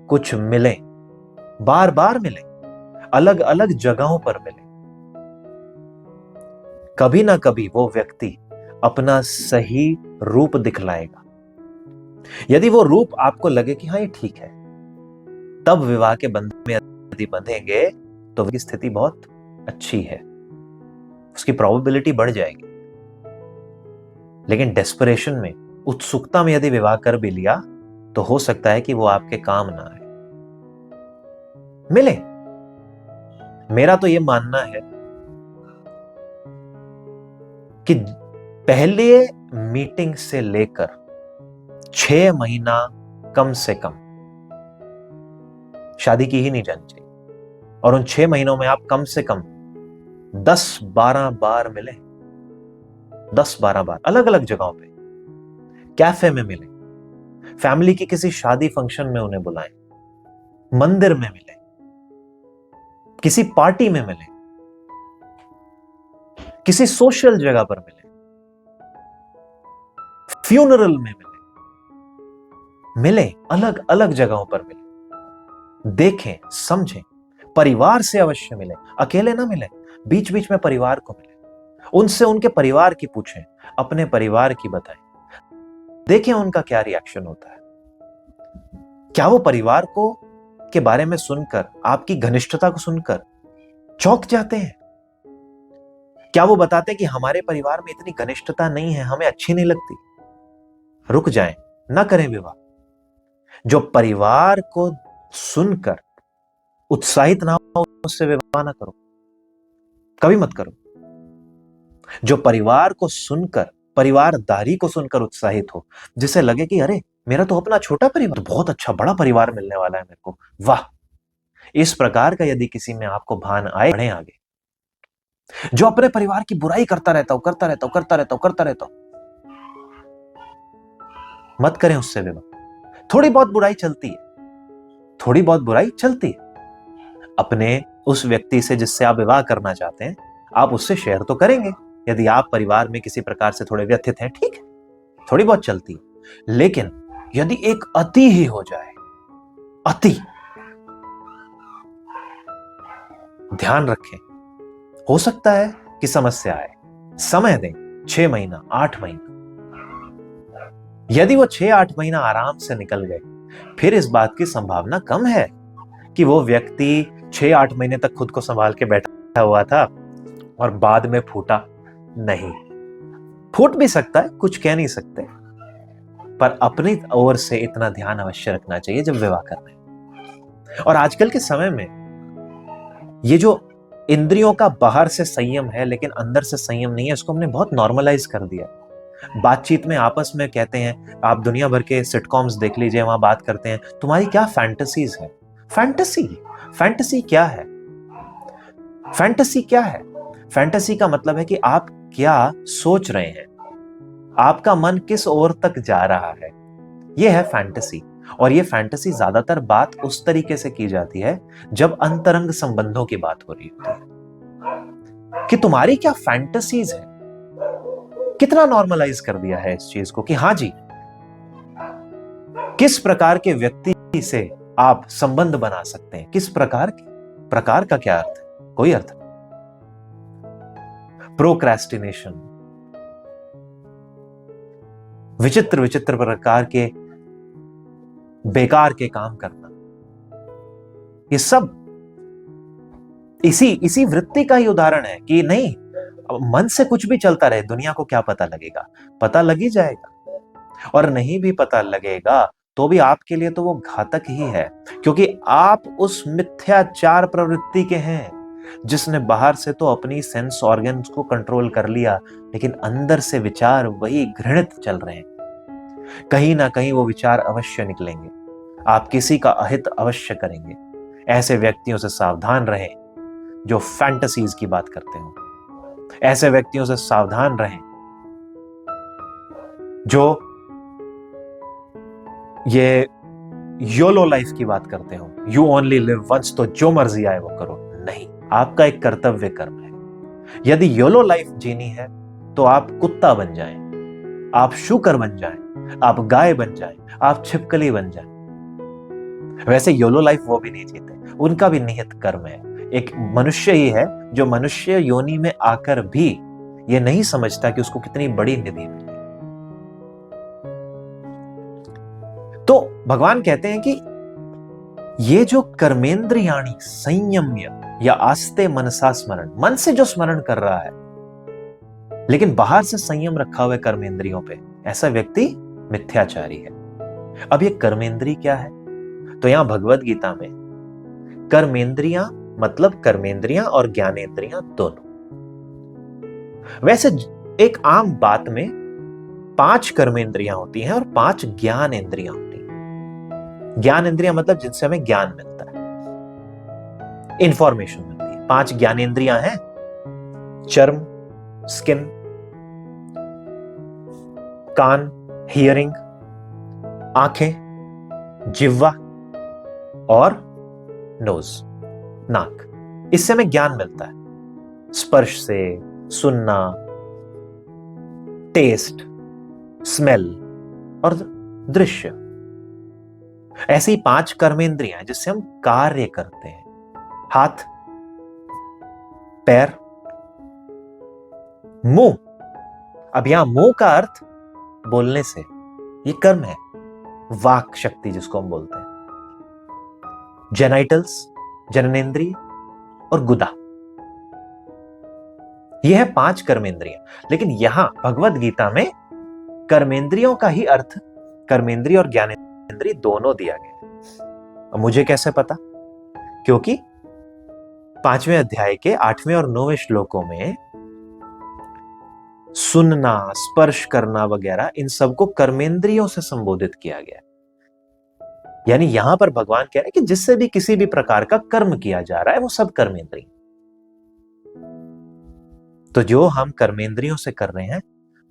कुछ मिले, बार बार मिले, अलग अलग जगहों पर मिले। कभी ना कभी वो व्यक्ति अपना सही रूप दिखलाएगा। यदि वो रूप आपको लगे कि हाँ ये ठीक है, तब विवाह के बंधन में यदि बंधेंगे तो उसकी स्थिति बहुत अच्छी है, उसकी प्रोबेबिलिटी बढ़ जाएगी। लेकिन डेस्परेशन में, उत्सुकता में यदि विवाह कर भी लिया तो हो सकता है कि वो आपके काम ना आए। मिले। मेरा तो ये मानना है कि पहले मीटिंग से लेकर 6 महीना कम से कम शादी की ही नहीं जानी चाहिए, और उन 6 महीनों में आप कम से कम 10-12 बार मिले, 10-12 बार अलग अलग जगहों पे, कैफे में मिले, फैमिली की किसी शादी फंक्शन में उन्हें बुलाएं, मंदिर में मिले, किसी पार्टी में मिले, किसी सोशल जगह पर मिले, फ्यूनरल में मिले, अलग अलग जगहों पर मिले, देखें, समझें, परिवार से अवश्य मिले, अकेले ना मिले, बीच बीच में परिवार को मिले, उनसे उनके परिवार की पूछें, अपने परिवार की बताएं, देखें उनका क्या रिएक्शन होता है। क्या वो परिवार को के बारे में सुनकर, आपकी घनिष्ठता को सुनकर चौंक जाते हैं? क्या वो बताते हैं कि हमारे परिवार में इतनी घनिष्ठता नहीं है, हमें अच्छी नहीं लगती? रुक जाएं, ना करें विवाह। जो परिवार को सुनकर उत्साहित ना हो उससे विवाह ना करो, कभी मत करो। जो परिवार को सुनकर, परिवारदारी को सुनकर उत्साहित हो, जिसे लगे कि अरे मेरा तो अपना छोटा परिवार, तो बहुत अच्छा बड़ा परिवार मिलने वाला है मेरे को, वाह, इस प्रकार का यदि किसी में आपको भान आए, बढ़े आगे। जो अपने परिवार की बुराई करता रहता हूं, करता रहता हूं, करता रहता हूं, करता रहता हूं, मत करें उससे विवाह। थोड़ी बहुत बुराई चलती है, थोड़ी बहुत बुराई चलती है। अपने उस व्यक्ति से जिससे आप विवाह करना चाहते हैं, आप उससे शेयर तो करेंगे। यदि आप परिवार में किसी प्रकार से थोड़े व्यथित हैं, ठीक है, थोड़ी बहुत चलती है। लेकिन यदि एक अति ही हो जाए, अति, ध्यान रखें, हो सकता है कि समस्या आए, समय दें, 6 महीना, 8 महीना। यदि वो 6-8 महीना आराम से निकल गए, फिर इस बात की संभावना कम है कि वो व्यक्ति 6-8 महीने तक खुद को संभाल के बैठा हुआ था और बाद में फूटा। नहीं, फूट भी सकता है, कुछ कह नहीं सकते, पर अपनी ओर से इतना ध्यान अवश्य रखना चाहिए जब विवाह करना है। और आजकल के समय में ये जो इंद्रियों का बाहर से संयम है लेकिन अंदर से संयम नहीं है, इसको हमने बहुत नॉर्मलाइज कर दिया। बातचीत में आपस में कहते हैं, आप दुनिया भर के सिटकॉम्स देख लीजिए, वहां बात करते हैं, तुम्हारी क्या फैंटेसीज है? फैंटेसी, फैंटेसी क्या है? फैंटेसी क्या है? फैंटेसी का मतलब है कि आप क्या सोच रहे हैं, आपका मन किस ओर तक जा रहा है, यह है फैंटेसी। और यह फैंटेसी ज्यादातर बात उस तरीके से की जाती है जब अंतरंग संबंधों की बात हो रही होती है कि तुम्हारी क्या फैंटेसीज है। कितना नॉर्मलाइज कर दिया है इस चीज को कि हाँ जी, किस प्रकार के व्यक्ति से आप संबंध बना सकते हैं, किस प्रकार के, प्रकार का क्या अर्थ है? कोई अर्थ नहीं। प्रोक्रेस्टिनेशन, विचित्र विचित्र प्रकार के बेकार के काम करना, ये सब इसी वृत्ति का ही उदाहरण है कि नहीं, मन से कुछ भी चलता रहे, दुनिया को क्या पता लगेगा? पता लग ही जाएगा। और नहीं भी पता लगेगा तो भी आपके लिए तो वो घातक ही है, क्योंकि आप उस मिथ्याचार प्रवृत्ति के हैं जिसने बाहर से तो अपनी सेंस ऑर्गन्स को कंट्रोल कर लिया, लेकिन अंदर से विचार वही घृणित चल रहे हैं। कहीं ना कहीं वो विचार अवश्य निकलेंगे, आप किसी का अहित अवश्य करेंगे। ऐसे व्यक्तियों से सावधान रहें जो फैंटेसीज की बात करते हो, ऐसे व्यक्तियों से सावधान रहें जो ये योलो लाइफ की बात करते हो, यू ओनली लिव वंस, तो जो मर्जी आए वो करो। नहीं, आपका एक कर्तव्य कर्म है। यदि योलो लाइफ जीनी है तो आप कुत्ता बन जाएं, आप शूकर बन जाएं, आप गाय बन जाएं, आप छिपकली बन जाएं। वैसे योलो लाइफ वो भी नहीं जीते, उनका भी निहित कर्म है। एक मनुष्य ही है जो मनुष्य योनि में आकर भी ये नहीं समझता कि उसको कितनी बड़ी निधि मिली। तो भगवान कहते हैं कि ये जो कर्मेंद्रियाणि संयम्य या आस्ते मनसा स्मरण, मन से जो स्मरण कर रहा है लेकिन बाहर से संयम रखा हुआ है कर्मेंद्रियों पे, ऐसा व्यक्ति मिथ्याचारी है। अब ये कर्मेंद्री क्या है? तो यहां भगवत गीता में कर्मेंद्रियां मतलब कर्मेंद्रियां और ज्ञानेंद्रियां दोनों। वैसे एक आम बात में 5 कर्मेंद्रियां होती हैं और 5 ज्ञानेंद्रियां होती हैं। ज्ञानेंद्रियां मतलब जिनसे हमें ज्ञान मिलता है, इंफॉर्मेशन मिलती है। 5 ज्ञानेंद्रियां हैं, चर्म, स्किन, कान, हियरिंग, आंखें, जिह्वा और नोज, नाक। इससे हमें ज्ञान मिलता है, स्पर्श से, सुनना, टेस्ट, स्मेल और दृश्य। ऐसी 5 कर्मेंद्रियां जिससे हम कार्य करते हैं, हाथ, पैर, मुंह। अब यहां मुंह का अर्थ बोलने से, ये कर्म है, वाक शक्ति जिसको हम बोलते हैं। जेनाइटल्स, जननेंद्रिय और गुदा, यह है 5 कर्मेंद्रियां। लेकिन यहां भगवत गीता में कर्मेंद्रियों का ही अर्थ कर्मेंद्रिय और ज्ञानेंद्रिय दोनों दिया गया है। अब मुझे कैसे पता? क्योंकि 5वें अध्याय के 8वें और 9वें श्लोकों में सुनना, स्पर्श करना वगैरह, इन सबको कर्मेंद्रियों से संबोधित किया गया। यानी यहां पर भगवान कह रहे हैं कि जिससे भी किसी भी प्रकार का कर्म किया जा रहा है वो सब कर्मेंद्रिय। तो जो हम कर्मेंद्रियों से कर रहे हैं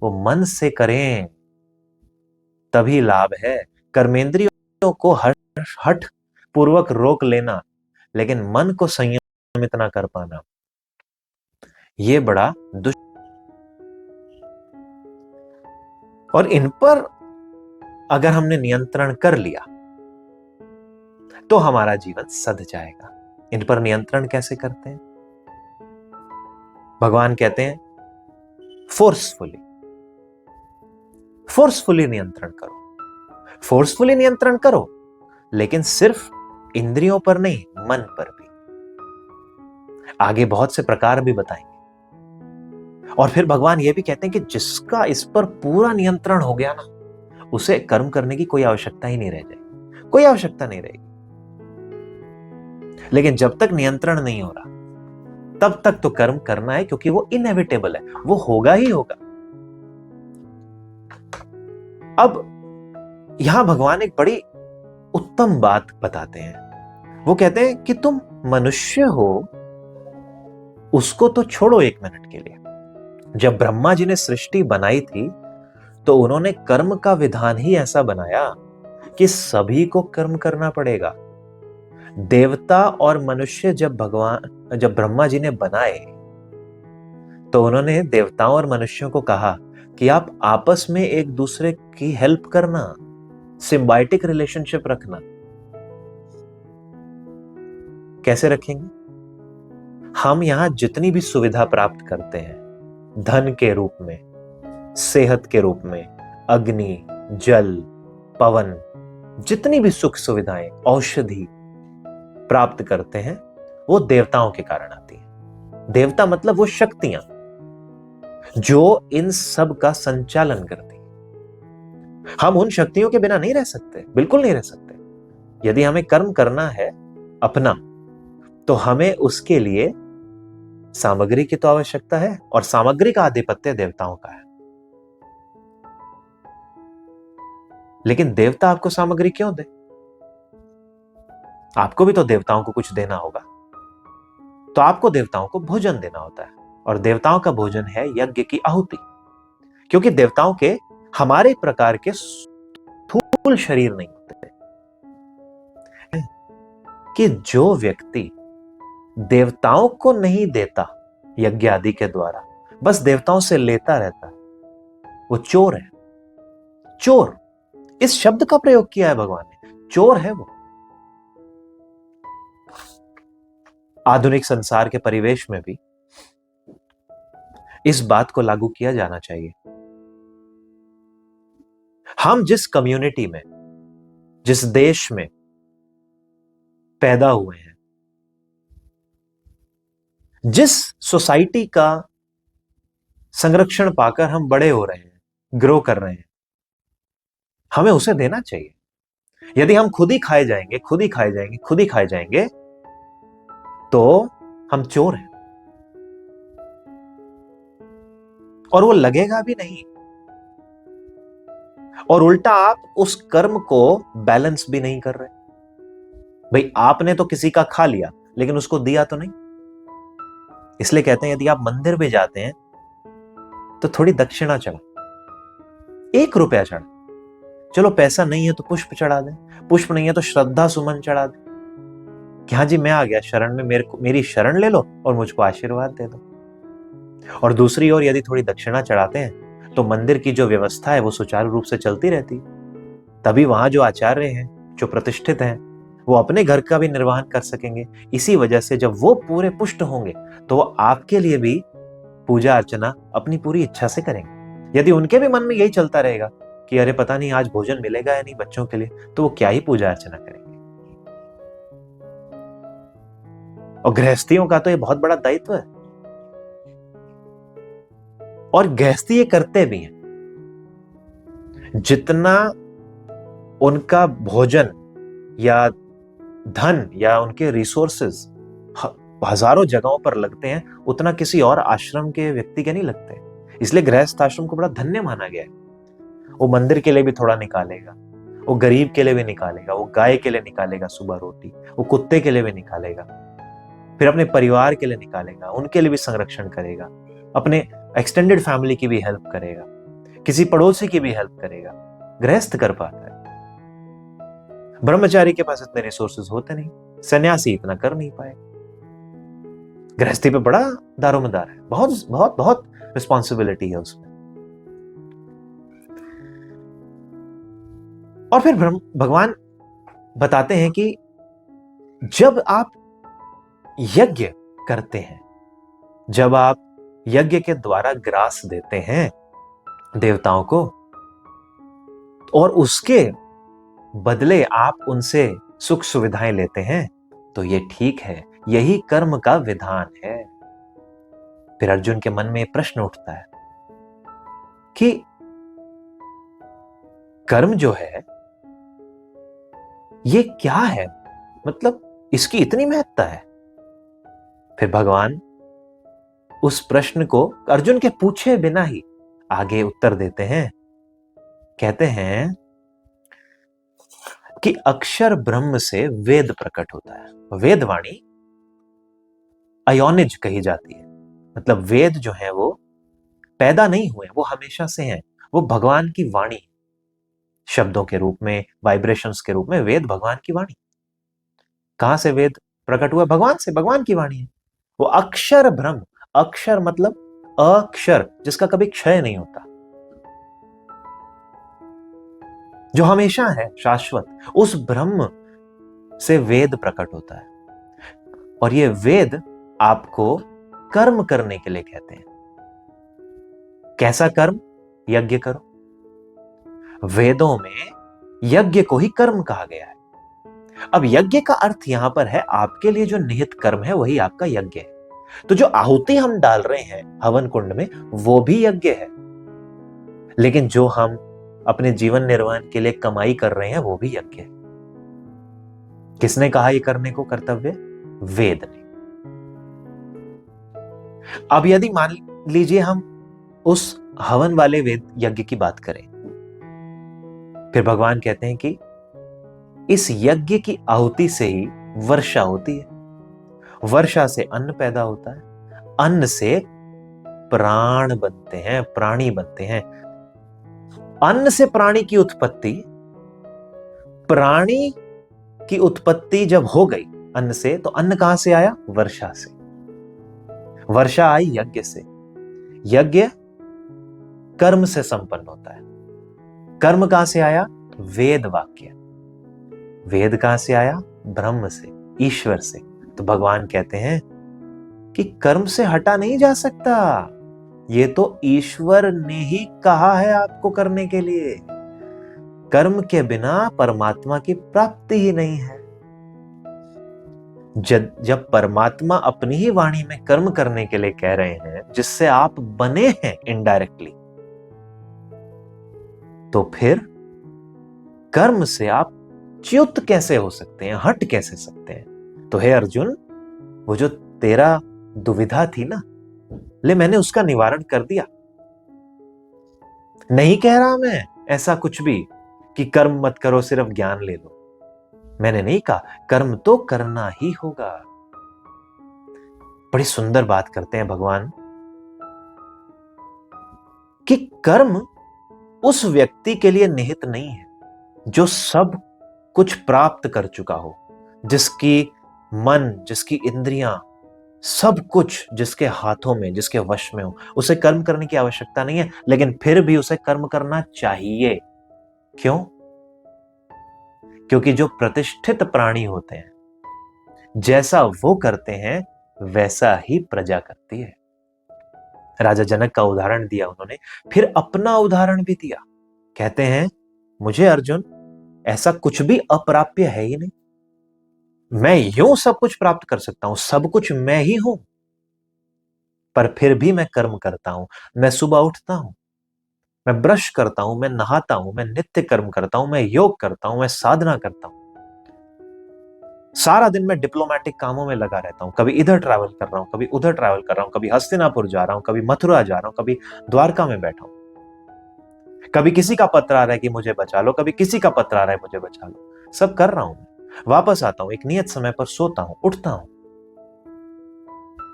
वो मन से करें, तभी लाभ है। कर्मेंद्रियों को हठ पूर्वक रोक लेना, लेकिन मन को संयमित ना कर पाना, ये बड़ा दुष्ट। और इन पर अगर हमने नियंत्रण कर लिया तो हमारा जीवन सध जाएगा। इन पर नियंत्रण कैसे करते हैं? भगवान कहते हैं फोर्सफुली नियंत्रण करो। फोर्सफुली नियंत्रण करो, लेकिन सिर्फ इंद्रियों पर नहीं, मन पर भी। आगे बहुत से प्रकार भी बताएंगे। और फिर भगवान ये भी कहते हैं कि जिसका इस पर पूरा नियंत्रण हो गया ना, उसे कर्म करने की कोई आवश्यकता ही नहीं रह जाएगी, कोई आवश्यकता नहीं रहेगी। लेकिन जब तक नियंत्रण नहीं हो रहा तब तक तो कर्म करना है, क्योंकि वो इनएविटेबल है, वो होगा ही होगा। अब यहां भगवान एक बड़ी उत्तम बात बताते हैं। वो कहते हैं कि तुम मनुष्य हो, उसको तो छोड़ो 1 मिनट के लिए। जब ब्रह्मा जी ने सृष्टि बनाई थी तो उन्होंने कर्म का विधान ही ऐसा बनाया कि सभी को कर्म करना पड़ेगा। देवता और मनुष्य जब ब्रह्मा जी ने बनाए तो उन्होंने देवताओं और मनुष्यों को कहा कि आप आपस में एक दूसरे की हेल्प करना, सिम्बायोटिक रिलेशनशिप रखना। कैसे रखेंगे? हम यहां जितनी भी सुविधा प्राप्त करते हैं, धन के रूप में, सेहत के रूप में, अग्नि, जल, पवन, जितनी भी सुख सुविधाएं, औषधि प्राप्त करते हैं वो देवताओं के कारण आती है। देवता मतलब वो शक्तियां जो इन सब का संचालन करती हैं। हम उन शक्तियों के बिना नहीं रह सकते, बिल्कुल नहीं रह सकते। यदि हमें कर्म करना है अपना, तो हमें उसके लिए सामग्री की तो आवश्यकता है, और सामग्री का आधिपत्य देवताओं का है। लेकिन देवता आपको सामग्री क्यों दे? आपको भी तो देवताओं को कुछ देना होगा, तो आपको देवताओं को भोजन देना होता है, और देवताओं का भोजन है यज्ञ की आहुति। क्योंकि देवताओं के हमारे प्रकार के स्थूल शरीर नहीं होते, कि जो व्यक्ति देवताओं को नहीं देता यज्ञ आदि के द्वारा, बस देवताओं से लेता रहता है, वो चोर है। चोर, इस शब्द का प्रयोग किया है भगवान ने, चोर है वो। आधुनिक संसार के परिवेश में भी इस बात को लागू किया जाना चाहिए। हम जिस कम्युनिटी में, जिस देश में पैदा हुए हैं, जिस सोसाइटी का संरक्षण पाकर हम बड़े हो रहे हैं, ग्रो कर रहे हैं, हमें उसे देना चाहिए। यदि हम खुद ही खाए जाएंगे, खुद ही खाए जाएंगे, खुद ही खाए जाएंगे, तो हम चोर हैं, और वो लगेगा भी नहीं। और उल्टा आप उस कर्म को बैलेंस भी नहीं कर रहे। भाई आपने तो किसी का खा लिया, लेकिन उसको दिया तो नहीं। इसलिए कहते हैं यदि आप मंदिर में जाते हैं तो थोड़ी दक्षिणा चढ़ा, 1 रुपया चढ़ा। चलो पैसा नहीं है तो पुष्प चढ़ा दें, पुष्प नहीं है तो श्रद्धा सुमन चढ़ा दें कि हाँ जी मैं आ गया शरण में, मेरी शरण ले लो और मुझको आशीर्वाद दे दो। और दूसरी ओर यदि थोड़ी दक्षिणा चढ़ाते हैं तो मंदिर की जो व्यवस्था है वो सुचारू रूप से चलती रहती है। तभी वहां जो आचार्य हैं, जो प्रतिष्ठित हैं, वो अपने घर का भी निर्वहन कर सकेंगे। इसी वजह से जब वो पूरे पुष्ट होंगे तो वो आपके लिए भी पूजा अर्चना अपनी पूरी इच्छा से करेंगे। यदि उनके भी मन में यही चलता रहेगा कि अरे पता नहीं आज भोजन मिलेगा या नहीं बच्चों के लिए, तो वो क्या ही पूजा अर्चना करेंगे। और गृहस्थियों का तो ये बहुत बड़ा दायित्व है, और गृहस्थी ये करते भी हैं। जितना उनका भोजन या धन या उनके रिसोर्सेज हजारों जगहों पर लगते हैं, उतना किसी और आश्रम के व्यक्ति के नहीं लगते। इसलिए गृहस्थ आश्रम को बड़ा धन्य माना गया है। वो मंदिर के लिए भी थोड़ा निकालेगा, वो गरीब के लिए भी निकालेगा, वो गाय के लिए निकालेगा सुबह रोटी, वो कुत्ते के लिए भी निकालेगा, फिर अपने परिवार के लिए निकालेगा, उनके लिए भी संरक्षण करेगा, अपने एक्सटेंडेड फैमिली की भी हेल्प करेगा, किसी पड़ोसी की भी हेल्प करेगा। गृहस्थ कर पाता है। ब्रह्मचारी के पास इतने रिसोर्सेज होते नहीं, सन्यासी इतना कर नहीं पाए। गृहस्थी पे बड़ा दारोमदार है, बहुत बहुत बहुत रिस्पॉन्सिबिलिटी है उसमें। और फिर भगवान बताते हैं कि जब आप यज्ञ करते हैं, जब आप यज्ञ के द्वारा ग्रास देते हैं देवताओं को, और उसके बदले आप उनसे सुख सुविधाएं लेते हैं, तो ये ठीक है, यही कर्म का विधान है। फिर अर्जुन के मन में प्रश्न उठता है कि कर्म जो है ये क्या है, मतलब इसकी इतनी महत्ता है। फिर भगवान उस प्रश्न को अर्जुन के पूछे बिना ही आगे उत्तर देते हैं। कहते हैं कि अक्षर ब्रह्म से वेद प्रकट होता है। वेद वाणी अयोनिज कही जाती है, मतलब वेद जो है वो पैदा नहीं हुए, वो हमेशा से हैं। वो भगवान की वाणी, शब्दों के रूप में, वाइब्रेशंस के रूप में वेद भगवान की वाणी। कहां से वेद प्रकट हुआ? भगवान से, भगवान की वाणी है वो। अक्षर ब्रह्म, अक्षर मतलब अक्षर, जिसका कभी क्षय नहीं होता, जो हमेशा है, शाश्वत, उस ब्रह्म से वेद प्रकट होता है। और ये वेद आपको कर्म करने के लिए कहते हैं। कैसा कर्म? यज्ञ करो। वेदों में यज्ञ को ही कर्म कहा गया है। अब यज्ञ का अर्थ यहां पर है आपके लिए जो निहित कर्म है वही आपका यज्ञ है। तो जो आहुति हम डाल रहे हैं हवन कुंड में वो भी यज्ञ है, लेकिन जो हम अपने जीवन निर्वाह के लिए कमाई कर रहे हैं वो भी यज्ञ है। किसने कहा ये करने को कर्तव्य? वेद ने। अब यदि मान लीजिए हम उस हवन वाले वेद यज्ञ की बात करें, फिर भगवान कहते हैं कि इस यज्ञ की आहुति से ही वर्षा होती है, वर्षा से अन्न पैदा होता है, अन्न से प्राण बनते हैं, प्राणी बनते हैं। अन्न से प्राणी की उत्पत्ति, प्राणी की उत्पत्ति जब हो गई अन्न से, तो अन्न कहां से आया? वर्षा से। वर्षा आई यज्ञ से। यज्ञ कर्म से संपन्न होता है। कर्म कहां से आया? वेद वाक्य। वेद कहां से आया? ब्रह्म से, ईश्वर से। तो भगवान कहते हैं कि कर्म से हटा नहीं जा सकता, ये तो ईश्वर ने ही कहा है आपको करने के लिए। कर्म के बिना परमात्मा की प्राप्ति ही नहीं है। जब परमात्मा अपनी ही वाणी में कर्म करने के लिए कह रहे हैं जिससे आप बने हैं इनडायरेक्टली, तो फिर कर्म से आप च्युत कैसे हो सकते हैं, हट कैसे सकते हैं? तो हे अर्जुन, वो जो तेरा दुविधा थी ना, ले मैंने उसका निवारण कर दिया। नहीं कह रहा मैं ऐसा कुछ भी कि कर्म मत करो, सिर्फ ज्ञान ले लो। मैंने नहीं कहा, कर्म तो करना ही होगा। बड़ी सुंदर बात करते हैं भगवान कि कर्म उस व्यक्ति के लिए निहित नहीं है जो सब कुछ प्राप्त कर चुका हो, जिसकी मन, जिसकी इंद्रियां, सब कुछ जिसके हाथों में, जिसके वश में हो, उसे कर्म करने की आवश्यकता नहीं है, लेकिन फिर भी उसे कर्म करना चाहिए। क्यों? क्योंकि जो प्रतिष्ठित प्राणी होते हैं, जैसा वो करते हैं वैसा ही प्रजा करती है। राजा जनक का उदाहरण दिया उन्होंने, फिर अपना उदाहरण भी दिया। कहते हैं, मुझे अर्जुन ऐसा कुछ भी अप्राप्य है ही नहीं। मैं यूं सब कुछ प्राप्त कर सकता हूं, सब कुछ मैं ही हूं, पर फिर भी मैं कर्म करता हूं। मैं सुबह उठता हूं, मैं ब्रश करता हूं, मैं नहाता हूं, मैं नित्य कर्म करता हूं, मैं योग करता हूं, मैं साधना करता हूं। सारा दिन मैं डिप्लोमेटिक कामों में लगा रहता हूं, कभी इधर ट्रैवल कर रहा हूं, कभी उधर ट्रैवल कर रहा हूं, कभी हस्तिनापुर जा रहा हूं, कभी मथुरा जा रहा हूं, कभी द्वारका में बैठा हूं। कभी किसी का पत्र आ रहा है कि मुझे बचा लो, कभी किसी का पत्र आ रहा है मुझे बचा लो। सब कर रहा हूं। वापस आता हूं, एक नियत समय पर सोता हूं, उठता हूं,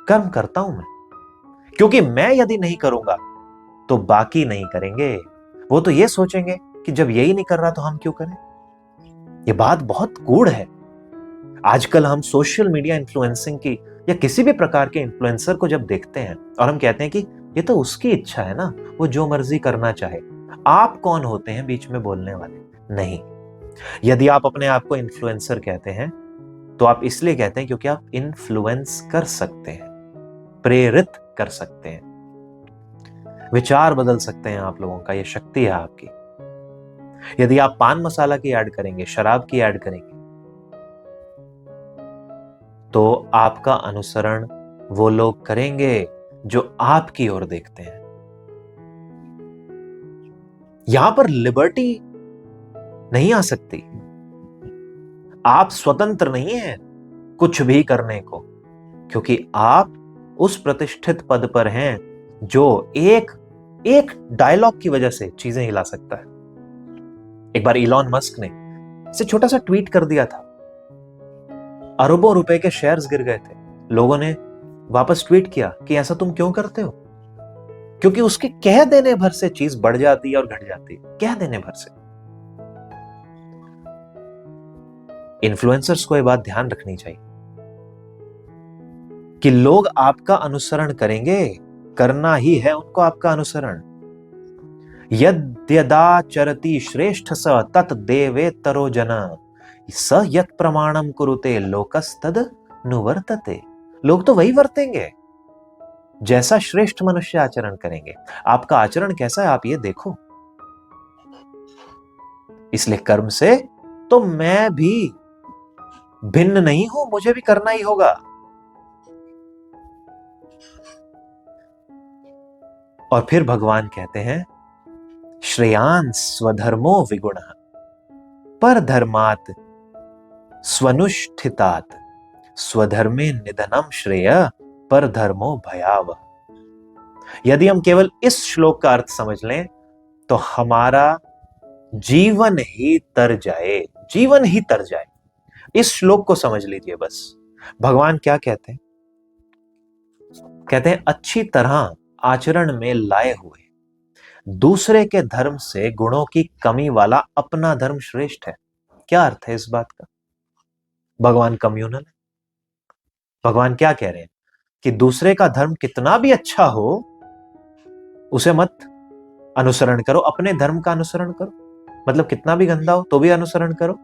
कर्म करता हूं मैं। क्योंकि मैं यदि नहीं करूंगा तो बाकी नहीं करेंगे। वो तो ये सोचेंगे कि जब यही नहीं कर रहा तो हम क्यों करें। ये बात बहुत गूढ़ है। आजकल हम सोशल मीडिया इन्फ्लुएंसिंग की या किसी भी प्रकार के इन्फ्लुएंसर को जब देखते हैं और हम कहते हैं कि ये तो उसकी इच्छा है ना, वो जो मर्जी करना चाहे। आप कौन होते हैं बीच में बोलने वाले? नहीं। यदि आप अपने आप को इन्फ्लुएंसर कहते हैं तो आप इसलिए कहते हैं क्योंकि आप इन्फ्लुएंस कर सकते हैं, प्रेरित कर सकते हैं, विचार बदल सकते हैं आप लोगों का। ये शक्ति है आपकी। यदि आप पान मसाला की ऐड करेंगे, शराब की ऐड करेंगे, तो आपका अनुसरण वो लोग करेंगे जो आपकी ओर देखते हैं। यहां पर लिबर्टी नहीं आ सकती। आप स्वतंत्र नहीं हैं कुछ भी करने को, क्योंकि आप उस प्रतिष्ठित पद पर हैं जो एक डायलॉग की वजह से चीजें हिला सकता है। एक बार इलॉन मस्क ने इसे छोटा सा ट्वीट कर दिया था, अरबों रुपए के शेयर्स गिर गए थे। लोगों ने वापस ट्वीट किया कि ऐसा तुम क्यों करते हो? क्योंकि उसके कह देने भर से चीज बढ़ जाती है और घट जाती है, कह देने भर से। इन्फ्लुएंसर्स को यह बात ध्यान रखनी चाहिए कि लोग आपका अनुसरण करेंगे, करना ही है उनको आपका अनुसरण। यद्यदाचरति श्रेष्ठ स तत् देवेतरो जना स यत् प्रमाणम कुरुते लोकस्तद नुवर्तते। लोग तो वही वर्तेंगे जैसा श्रेष्ठ मनुष्य आचरण करेंगे। आपका आचरण कैसा है आप ये देखो। इसलिए कर्म से तो मैं भी भिन्न नहीं हूं, मुझे भी करना ही होगा। और फिर भगवान कहते हैं, श्रेयान स्वधर्मो विगुणः पर धर्मात् स्वनुष्ठितात् स्वधर्मे निधनम श्रेय पर धर्मो भयावह। यदि हम केवल इस श्लोक का अर्थ समझ लें तो हमारा जीवन ही तर जाए, जीवन ही तर जाए। इस श्लोक को समझ लीजिए बस। भगवान क्या कहते हैं? कहते हैं, अच्छी तरह आचरण में लाए हुए दूसरे के धर्म से गुणों की कमी वाला अपना धर्म श्रेष्ठ है। क्या अर्थ है इस बात का? भगवान कम्युनल है। भगवान क्या कह रहे हैं कि दूसरे का धर्म कितना भी अच्छा हो उसे मत अनुसरण करो, अपने धर्म का अनुसरण करो। मतलब कितना भी गंदा हो तो भी अनुसरण करो।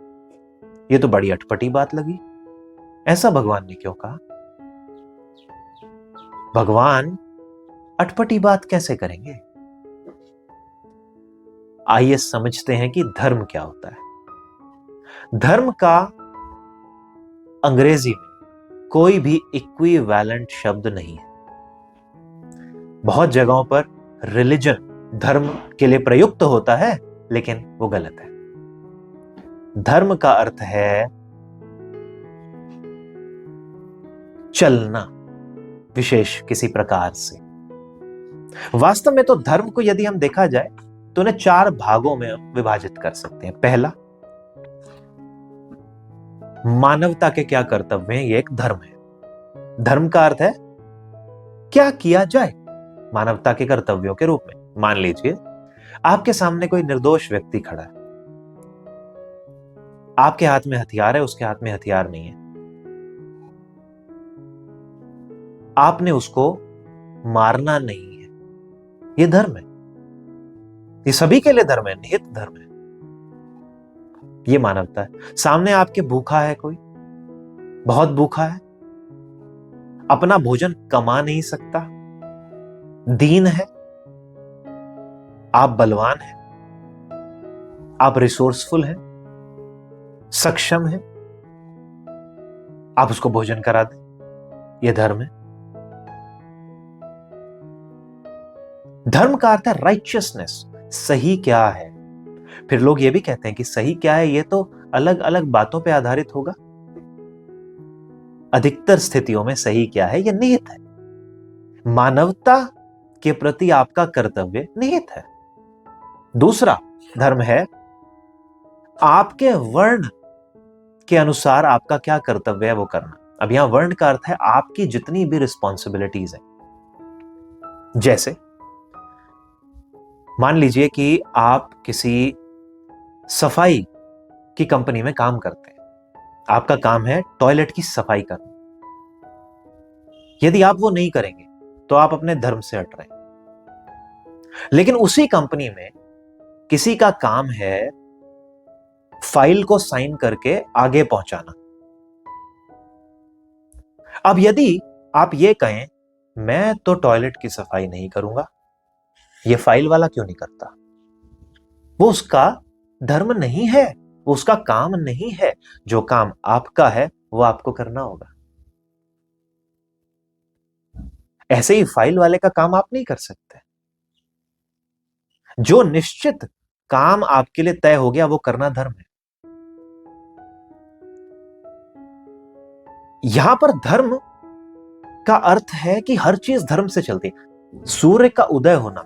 ये तो बड़ी अटपटी बात लगी। ऐसा भगवान ने क्यों कहा? भगवान अटपटी बात कैसे करेंगे? आइए समझते हैं कि धर्म क्या होता है। धर्म का अंग्रेजी में कोई भी इक्विवेलेंट शब्द नहीं है। बहुत जगहों पर रिलीजन धर्म के लिए प्रयुक्त होता है, लेकिन वो गलत है। धर्म का अर्थ है चलना विशेष किसी प्रकार से। वास्तव में तो धर्म को यदि हम देखा जाए तो उन्हें 4 भागों में विभाजित कर सकते हैं। पहला, मानवता के क्या कर्तव्य हैं, ये एक धर्म है। धर्म का अर्थ है क्या किया जाए मानवता के कर्तव्यों के रूप में। मान लीजिए आपके सामने कोई निर्दोष व्यक्ति खड़ा है, आपके हाथ में हथियार है, उसके हाथ में हथियार नहीं है। आपने उसको मारना नहीं है, ये धर्म है। ये सभी के लिए धर्म है, निहित धर्म है। ये मानवता है। सामने आपके भूखा है कोई, बहुत भूखा है, अपना भोजन कमा नहीं सकता, दीन है, आप बलवान हैं, आप रिसोर्सफुल हैं, सक्षम हैं, आप उसको भोजन करा दें, यह धर्म है। धर्म का अर्थ है राइचियसनेस, सही क्या है। फिर लोग ये भी कहते हैं कि सही क्या है ये तो अलग अलग बातों पे आधारित होगा। अधिकतर स्थितियों में सही क्या है यह निहित है। मानवता के प्रति आपका कर्तव्य निहित है। दूसरा धर्म है आपके वर्ण के अनुसार आपका क्या कर्तव्य है वो करना। अब यहां वर्ण का अर्थ है आपकी जितनी भी रिस्पॉन्सिबिलिटीज है। जैसे मान लीजिए कि आप किसी सफाई की कंपनी में काम करते हैं, आपका काम है टॉयलेट की सफाई करना। यदि आप वो नहीं करेंगे तो आप अपने धर्म से हट रहे हैं। लेकिन उसी कंपनी में किसी का काम है फाइल को साइन करके आगे पहुंचाना। अब यदि आप ये कहें मैं तो टॉयलेट की सफाई नहीं करूंगा, ये फाइल वाला क्यों नहीं करता? वो उसका धर्म नहीं है, वो उसका काम नहीं है। जो काम आपका है वो आपको करना होगा। ऐसे ही फाइल वाले का काम आप नहीं कर सकते। जो निश्चित काम आपके लिए तय हो गया वो करना धर्म है। यहां पर धर्म का अर्थ है कि हर चीज धर्म से चलती है। सूर्य का उदय होना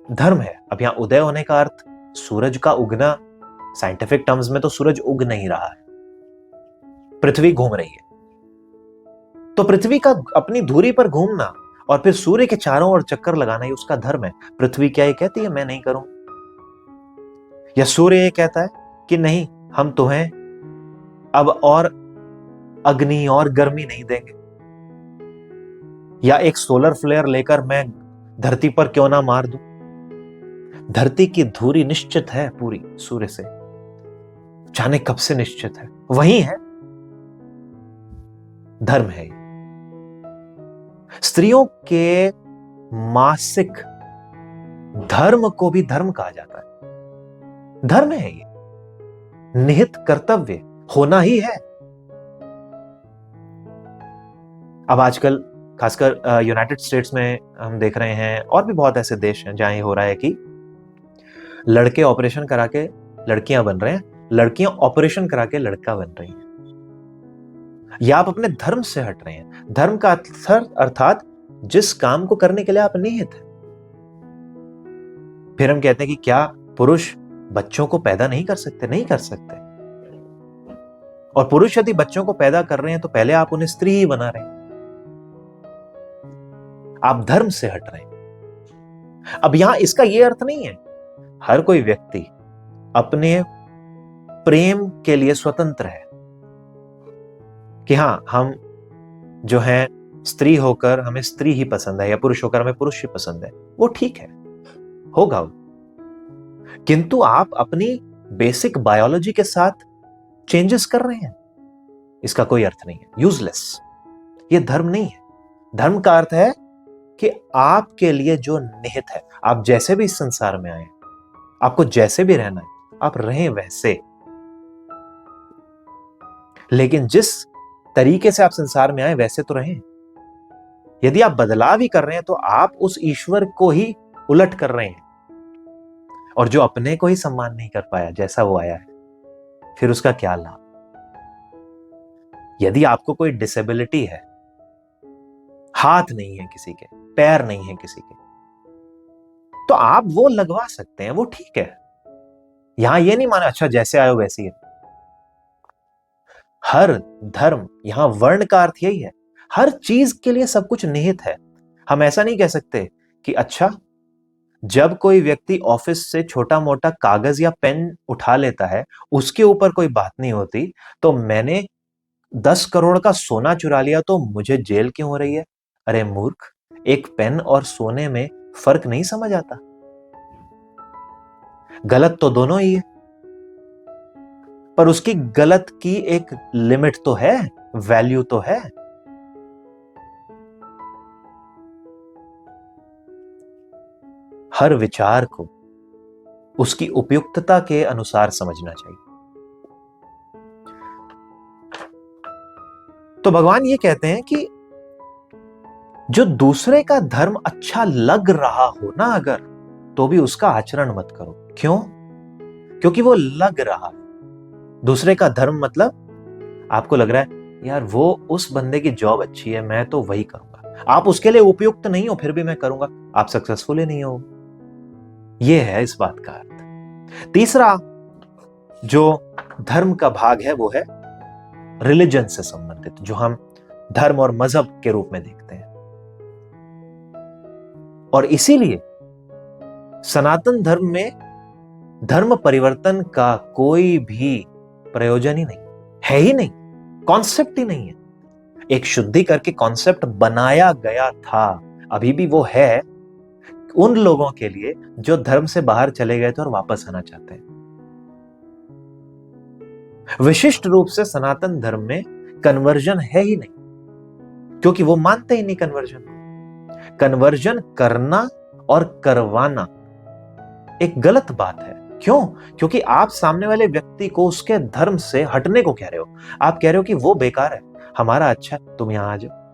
धर्म है। अब यहां उदय होने का अर्थ सूरज का उगना, साइंटिफिक टर्म्स में तो सूरज उग नहीं रहा है, पृथ्वी घूम रही है। तो पृथ्वी का अपनी धुरी पर घूमना और फिर सूर्य के चारों ओर चक्कर लगाना ही उसका धर्म है। पृथ्वी क्या ये कहती है मैं नहीं करूं, या सूर्य ये कहता है कि नहीं हम तुम्हें अब और अग्नि और गर्मी नहीं देंगे, या एक सोलर फ्लेयर लेकर मैं धरती पर क्यों ना मार दूं। धरती की धुरी निश्चित है पूरी सूर्य से, जाने कब से निश्चित है, वही है। धर्म है। स्त्रियों के मासिक धर्म को भी धर्म कहा जाता है। धर्म है ये, निहित कर्तव्य होना ही है। अब आजकल खासकर यूनाइटेड स्टेट्स में हम देख रहे हैं, और भी बहुत ऐसे देश हैं जहां ये हो रहा है कि लड़के ऑपरेशन करा के लड़कियां बन रहे हैं, लड़कियां ऑपरेशन करा के लड़का बन रही हैं। या आप अपने धर्म से हट रहे हैं। धर्म का अर्थात जिस काम को करने के लिए आप निहित हैं। फिर हम कहते हैं कि क्या पुरुष बच्चों को पैदा नहीं कर सकते? नहीं कर सकते। और पुरुष यदि बच्चों को पैदा कर रहे हैं तो पहले आप उन्हें स्त्री ही बना रहे हैं, आप धर्म से हट रहे हैं। अब यहां इसका यह अर्थ नहीं है हर कोई व्यक्ति अपने प्रेम के लिए स्वतंत्र है कि हां, हम जो है स्त्री होकर हमें स्त्री ही पसंद है या पुरुष होकर हमें पुरुष ही पसंद है, वो ठीक है, होगा। किंतु आप अपनी बेसिक बायोलॉजी के साथ चेंजेस कर रहे हैं, इसका कोई अर्थ नहीं है, यूजलेस। ये धर्म नहीं है। धर्म का अर्थ है कि आपके लिए जो निहित है, आप जैसे भी इस संसार में आए, आपको जैसे भी रहना है, आप रहें वैसे। लेकिन जिस तरीके से आप संसार में आए वैसे तो रहें। यदि आप बदलाव ही कर रहे हैं तो आप उस ईश्वर को ही उलट कर रहे हैं, और जो अपने को ही सम्मान नहीं कर पाया जैसा वो आया है, फिर उसका क्या लाभ? यदि आपको कोई डिसेबिलिटी है, हाथ नहीं है किसी के, पैर नहीं है किसी के, तो आप वो लगवा सकते हैं, वो ठीक है। यहां ये नहीं माना अच्छा जैसे आयो वैसे ही है। हर धर्म, यहां वर्ण का अर्थ यही है, हर चीज के लिए सब कुछ निहित है। हम ऐसा नहीं कह सकते कि अच्छा जब कोई व्यक्ति ऑफिस से छोटा मोटा कागज या पेन उठा लेता है, उसके ऊपर कोई बात नहीं होती, तो मैंने 10 करोड़ का सोना चुरा लिया तो मुझे जेल क्यों हो रही है? अरे मूर्ख, एक पेन और सोने में फर्क नहीं समझ आता? गलत तो दोनों ही है, पर उसकी गलत की एक लिमिट तो है, वैल्यू तो है। हर विचार को उसकी उपयुक्तता के अनुसार समझना चाहिए। तो भगवान ये कहते हैं कि जो दूसरे का धर्म अच्छा लग रहा हो ना अगर, तो भी उसका आचरण मत करो। क्यों? क्योंकि वो लग रहा है। दूसरे का धर्म मतलब आपको लग रहा है यार वो उस बंदे की जॉब अच्छी है, मैं तो वही करूंगा। आप उसके लिए उपयुक्त नहीं हो फिर भी मैं करूंगा, आप सक्सेसफुल ही नहीं हो। ये है इस बात का अर्थ। तीसरा जो धर्म का भाग है वो है रिलीजन से संबंधित, जो हम धर्म और मजहब के रूप में देखते हैं। और इसीलिए सनातन धर्म में धर्म परिवर्तन का कोई भी प्रयोजन ही नहीं है, ही नहीं, कॉन्सेप्ट ही नहीं है। एक शुद्धि करके कॉन्सेप्ट बनाया गया था, अभी भी वो है उन लोगों के लिए जो धर्म से बाहर चले गए थे और वापस आना चाहते हैं। विशिष्ट रूप से सनातन धर्म में कन्वर्जन है ही नहीं, क्योंकि वो मानते ही नहीं कन्वर्जन को। कन्वर्जन करना और करवाना एक गलत बात है। क्यों? क्योंकि आप सामने वाले व्यक्ति को उसके धर्म से हटने को कह रहे हो। आप कह रहे हो कि वो बेकार है, हमारा अच्छा है, तुम यहां आ जाओ।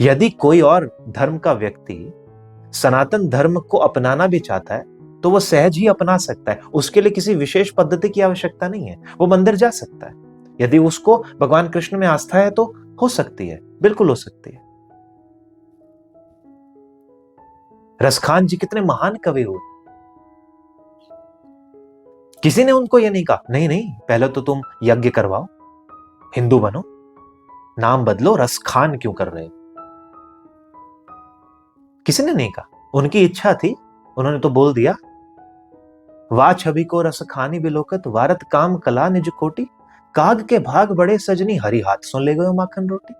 यदि कोई और धर्म का व्यक्ति सनातन धर्म को अपनाना भी चाहता है तो वो सहज ही अपना सकता है, उसके लिए किसी विशेष पद्धति की आवश्यकता नहीं है। वो मंदिर जा सकता है, यदि उसको भगवान कृष्ण में आस्था है तो हो सकती है, बिल्कुल हो सकती है। रसखान जी कितने महान कवि हुए, किसी ने उनको ये नहीं कहा नहीं नहीं पहले तो तुम यज्ञ करवाओ, हिंदू बनो, नाम बदलो, रसखान क्यों कर रहे हो? किसी ने नहीं कहा, उनकी इच्छा थी, उन्होंने तो बोल दिया। वा छवि को रस खानी बिलोकत, वारत काम कला निज कोटि, काग के भाग बड़े सजनी, हरि हाथ सुन ले गए माखन रोटी।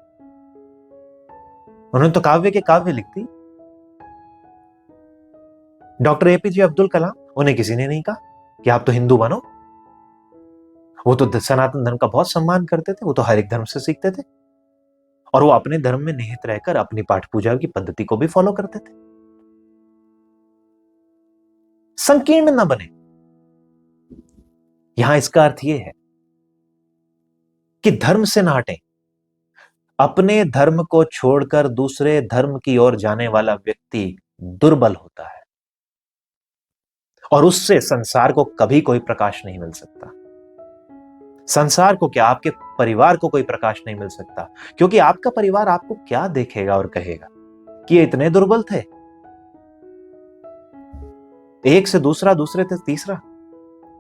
उन्होंने तो काव्य के काव्य लिख दी। डॉक्टर एपीजे अब्दुल कलाम, उन्हें किसी ने नहीं कहा कि आप तो हिंदू बनो। वो तो सनातन धर्म का बहुत सम्मान करते थे, वो तो हर एक धर्म से सीखते थे, और वो अपने धर्म में निहित रहकर अपनी पाठ पूजा की पद्धति को भी फॉलो करते थे। संकीर्ण न बने। यहां इसका अर्थ यह है कि धर्म से ना हटें। अपने धर्म को छोड़कर दूसरे धर्म की ओर जाने वाला व्यक्ति दुर्बल होता है और उससे संसार को कभी कोई प्रकाश नहीं मिल सकता। संसार को क्या, आपके परिवार को कोई प्रकाश नहीं मिल सकता, क्योंकि आपका परिवार आपको क्या देखेगा और कहेगा कि ये इतने दुर्बल थे। एक से दूसरा, दूसरे से तीसरा,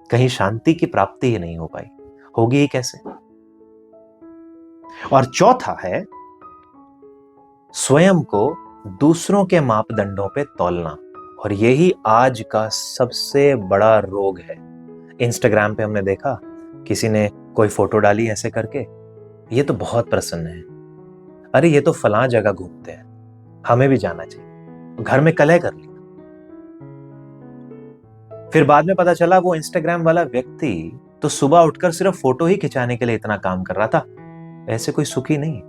कहीं शांति की प्राप्ति ही नहीं हो पाई, होगी ही कैसे। और चौथा है स्वयं को दूसरों के मापदंडों पे तौलना, और यही आज का सबसे बड़ा रोग है। इंस्टाग्राम पे हमने देखा, किसी ने कोई फोटो डाली ऐसे करके, ये तो बहुत प्रसन्न है, अरे ये तो फलां जगह घूमते हैं, हमें भी जाना चाहिए, घर में कलह कर लिया। फिर बाद में पता चला वो इंस्टाग्राम वाला व्यक्ति तो सुबह उठकर सिर्फ फोटो ही खिंचाने के लिए इतना काम कर रहा था, ऐसे कोई सुखी नहीं।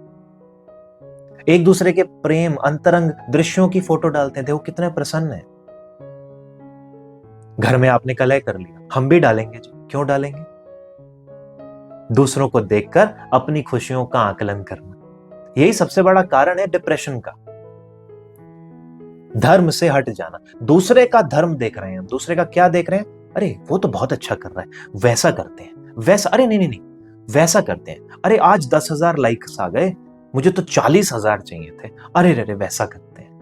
एक दूसरे के प्रेम अंतरंग दृश्यों की फोटो डालते थे, वो कितने प्रसन्न है। घर में आपने कलह कर लिया, हम भी डालेंगे जी, क्यों डालेंगे। दूसरों को देखकर अपनी खुशियों का आकलन करना, यही सबसे बड़ा कारण है डिप्रेशन का। धर्म से हट जाना, दूसरे का धर्म देख रहे हैं, दूसरे का क्या देख रहे हैं, अरे वो तो बहुत अच्छा कर रहा है, वैसा करते हैं, वैसा, अरे नहीं नहीं नहीं वैसा करते हैं, अरे आज 10,000 लाइक्स आ गए, मुझे तो 40,000 चाहिए थे, अरे रे वैसा करते हैं।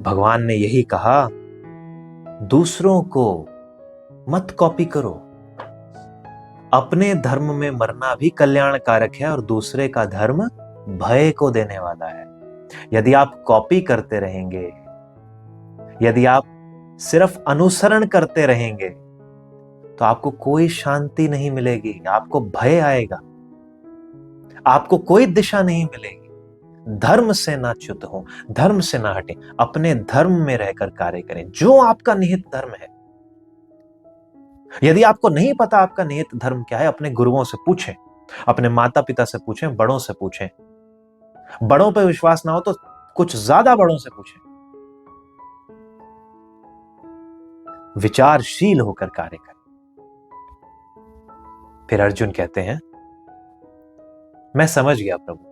भगवान ने यही कहा, दूसरों को मत कॉपी करो, अपने धर्म में मरना भी कल्याणकारक है और दूसरे का धर्म भय को देने वाला है। यदि आप कॉपी करते रहेंगे, यदि आप सिर्फ अनुसरण करते रहेंगे, तो आपको कोई शांति नहीं मिलेगी, आपको भय आएगा, आपको कोई दिशा नहीं मिलेगी। धर्म से ना च्युत हो, धर्म से ना हटें, अपने धर्म में रहकर कार्य करें, जो आपका निहित धर्म है। यदि आपको नहीं पता आपका निहित धर्म क्या है, अपने गुरुओं से पूछें, अपने माता पिता से पूछें, बड़ों से पूछें। बड़ों पे विश्वास ना हो तो कुछ ज्यादा बड़ों से पूछें। विचारशील होकर कार्य करें। फिर अर्जुन कहते हैं, मैं समझ गया प्रभु,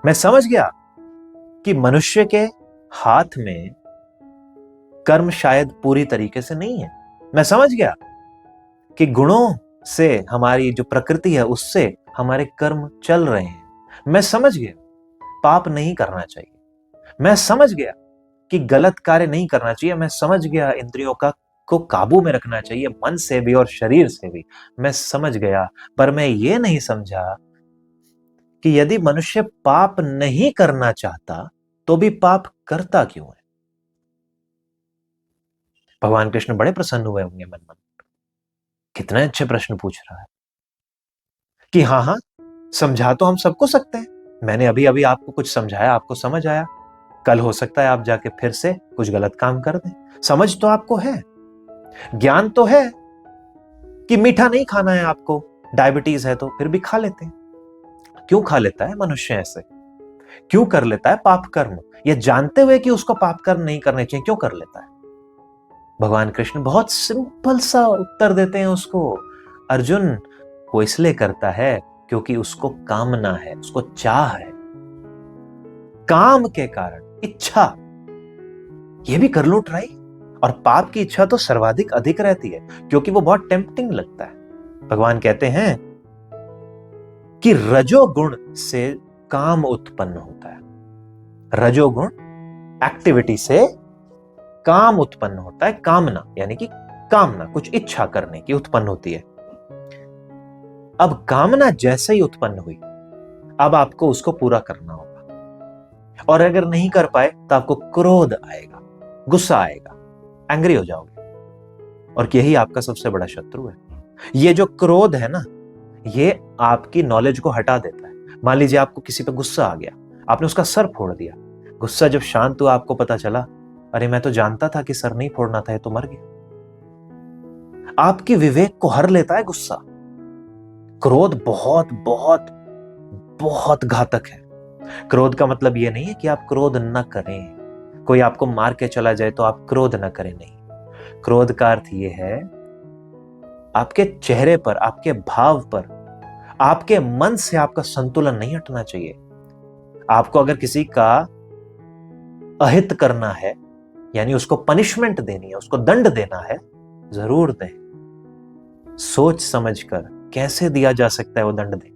मैं समझ गया कि मनुष्य के हाथ में कर्म शायद पूरी तरीके से नहीं है। मैं समझ गया कि गुणों से हमारी जो प्रकृति है उससे हमारे कर्म चल रहे हैं। मैं समझ गया पाप नहीं करना चाहिए, मैं समझ गया कि गलत कार्य नहीं करना चाहिए, मैं समझ गया इंद्रियों को काबू में रखना चाहिए, मन से भी और शरीर से भी, मैं समझ गया। पर मैं ये नहीं समझा कि यदि मनुष्य पाप नहीं करना चाहता तो भी पाप करता क्यों है। भगवान कृष्ण बड़े प्रसन्न हुए होंगे मन मन, कितने अच्छे प्रश्न पूछ रहा है कि हाँ हाँ समझा तो हम सबको सकते हैं, मैंने अभी अभी आपको कुछ समझाया, आपको समझ आया, कल हो सकता है आप जाके फिर से कुछ गलत काम कर दें। समझ तो आपको है, ज्ञान तो है कि मीठा नहीं खाना है आपको, डायबिटीज है तो फिर भी खा लेते हैं। क्यों खा लेता है मनुष्य ऐसे, क्यों कर लेता है पाप कर्म, ये जानते हुए कि उसको पाप कर्म नहीं करने चाहिए, क्यों कर लेता है। भगवान कृष्ण बहुत सिंपल सा उत्तर देते हैं उसको, अर्जुन वो इसलिए करता है क्योंकि उसको कामना है, उसको चाह है, काम के कारण इच्छा, ये भी कर लो ट्राई। और पाप की इच्छा तो सर्वाधिक अधिक रहती है क्योंकि वो बहुत टेम्पटिंग लगता है। भगवान कहते हैं कि रजोगुण से काम उत्पन्न होता है, रजोगुण एक्टिविटी से काम उत्पन्न होता है, कामना यानी कि कामना कुछ इच्छा करने की उत्पन्न होती है। अब कामना जैसे ही उत्पन्न हुई, अब आपको उसको पूरा करना होगा, और अगर नहीं कर पाए तो आपको क्रोध आएगा, गुस्सा आएगा, एंग्री हो जाओगे, और यही आपका सबसे बड़ा शत्रु है। ये जो क्रोध है ना, ये आपकी नॉलेज को हटा देता है। मान लीजिए आपको किसी पे गुस्सा आ गया, आपने उसका सर फोड़ दिया, गुस्सा जब शांत हुआ आपको पता चला अरे मैं तो जानता था कि सर नहीं फोड़ना था, ये तो मर गया। आपकी विवेक को हर लेता है गुस्सा। क्रोध बहुत बहुत बहुत घातक है। क्रोध का मतलब यह नहीं है कि आप क्रोध न करें, कोई आपको मार के चला जाए तो आप क्रोध न करें, नहीं। क्रोध का अर्थ यह है आपके चेहरे पर, आपके भाव पर, आपके मन से आपका संतुलन नहीं हटना चाहिए। आपको अगर किसी का अहित करना है, यानी उसको पनिशमेंट देनी है, उसको दंड देना है, जरूर दें, सोच समझकर कैसे दिया जा सकता है वो दंड दें।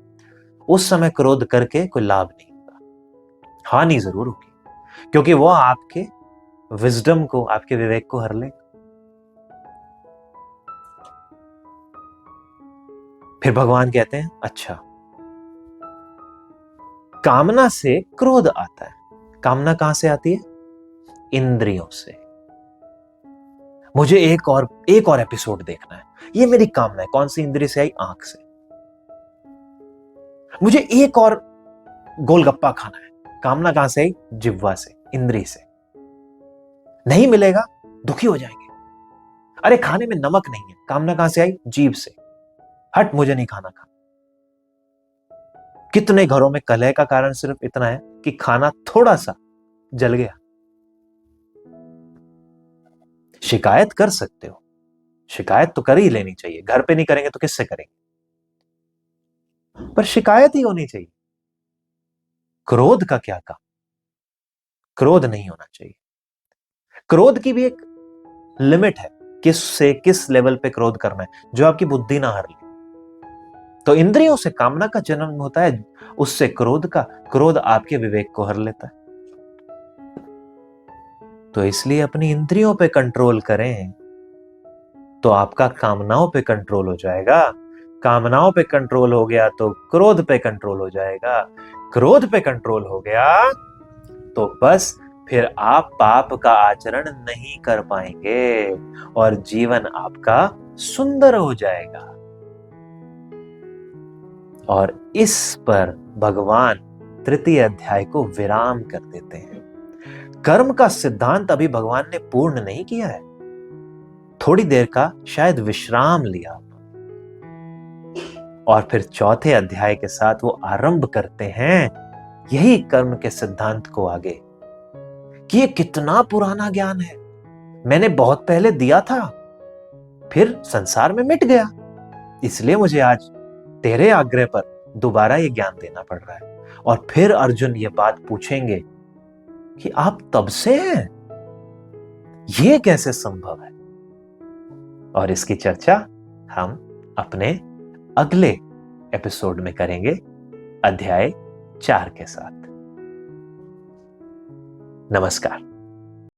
उस समय क्रोध करके कोई लाभ नहीं होगा, हानि जरूर होगी, क्योंकि वो आपके विजडम को, आपके विवेक को हर ले। फिर भगवान कहते हैं, अच्छा, कामना से क्रोध आता है। कामना कहां से आती है? इंद्रियों से। मुझे एक और एपिसोड देखना है, ये मेरी कामना है। कौन सी इंद्रिय से आई? आंख से। मुझे एक और गोलगप्पा खाना है, कामना कहां से आई? जिह्वा से, इंद्रिय से। नहीं मिलेगा, दुखी हो जाएंगे। अरे खाने में नमक नहीं है, कामना कहां से आई? जीभ से। हट, मुझे नहीं खाना। कितने घरों में कलह का कारण सिर्फ इतना है कि खाना थोड़ा सा जल गया। शिकायत कर सकते हो, शिकायत तो कर ही लेनी चाहिए, घर पे नहीं करेंगे तो किससे करेंगे, पर शिकायत ही होनी चाहिए। क्रोध का क्या काम? क्रोध नहीं होना चाहिए। क्रोध की भी एक लिमिट है, किस से किस लेवल पे क्रोध करना है, जो आपकी बुद्धि ना हर ले। तो इंद्रियों से कामना का जन्म होता है, उससे क्रोध आपके विवेक को हर लेता है। तो इसलिए अपनी इंद्रियों पे कंट्रोल करें तो आपका कामनाओं पे कंट्रोल हो जाएगा। कामनाओं पे कंट्रोल हो गया तो क्रोध पे कंट्रोल हो जाएगा। क्रोध पे कंट्रोल हो गया तो बस फिर आप पाप का आचरण नहीं कर पाएंगे और जीवन आपका सुंदर हो जाएगा। और इस पर भगवान तृतीय अध्याय को विराम कर देते हैं। कर्म का सिद्धांत अभी भगवान ने पूर्ण नहीं किया है, थोड़ी देर का शायद विश्राम लिया, और फिर चौथे अध्याय के साथ वो आरंभ करते हैं यही कर्म के सिद्धांत को आगे, कि ये कितना पुराना ज्ञान है, मैंने बहुत पहले दिया था, फिर संसार में मिट गया, इसलिए मुझे आज तेरे आग्रह पर दोबारा ये ज्ञान देना पड़ रहा है। और फिर अर्जुन ये बात पूछेंगे कि आप तब से हैं, ये कैसे संभव है? और इसकी चर्चा हम अपने अगले एपिसोड में करेंगे, अध्याय 4 के साथ। नमस्कार।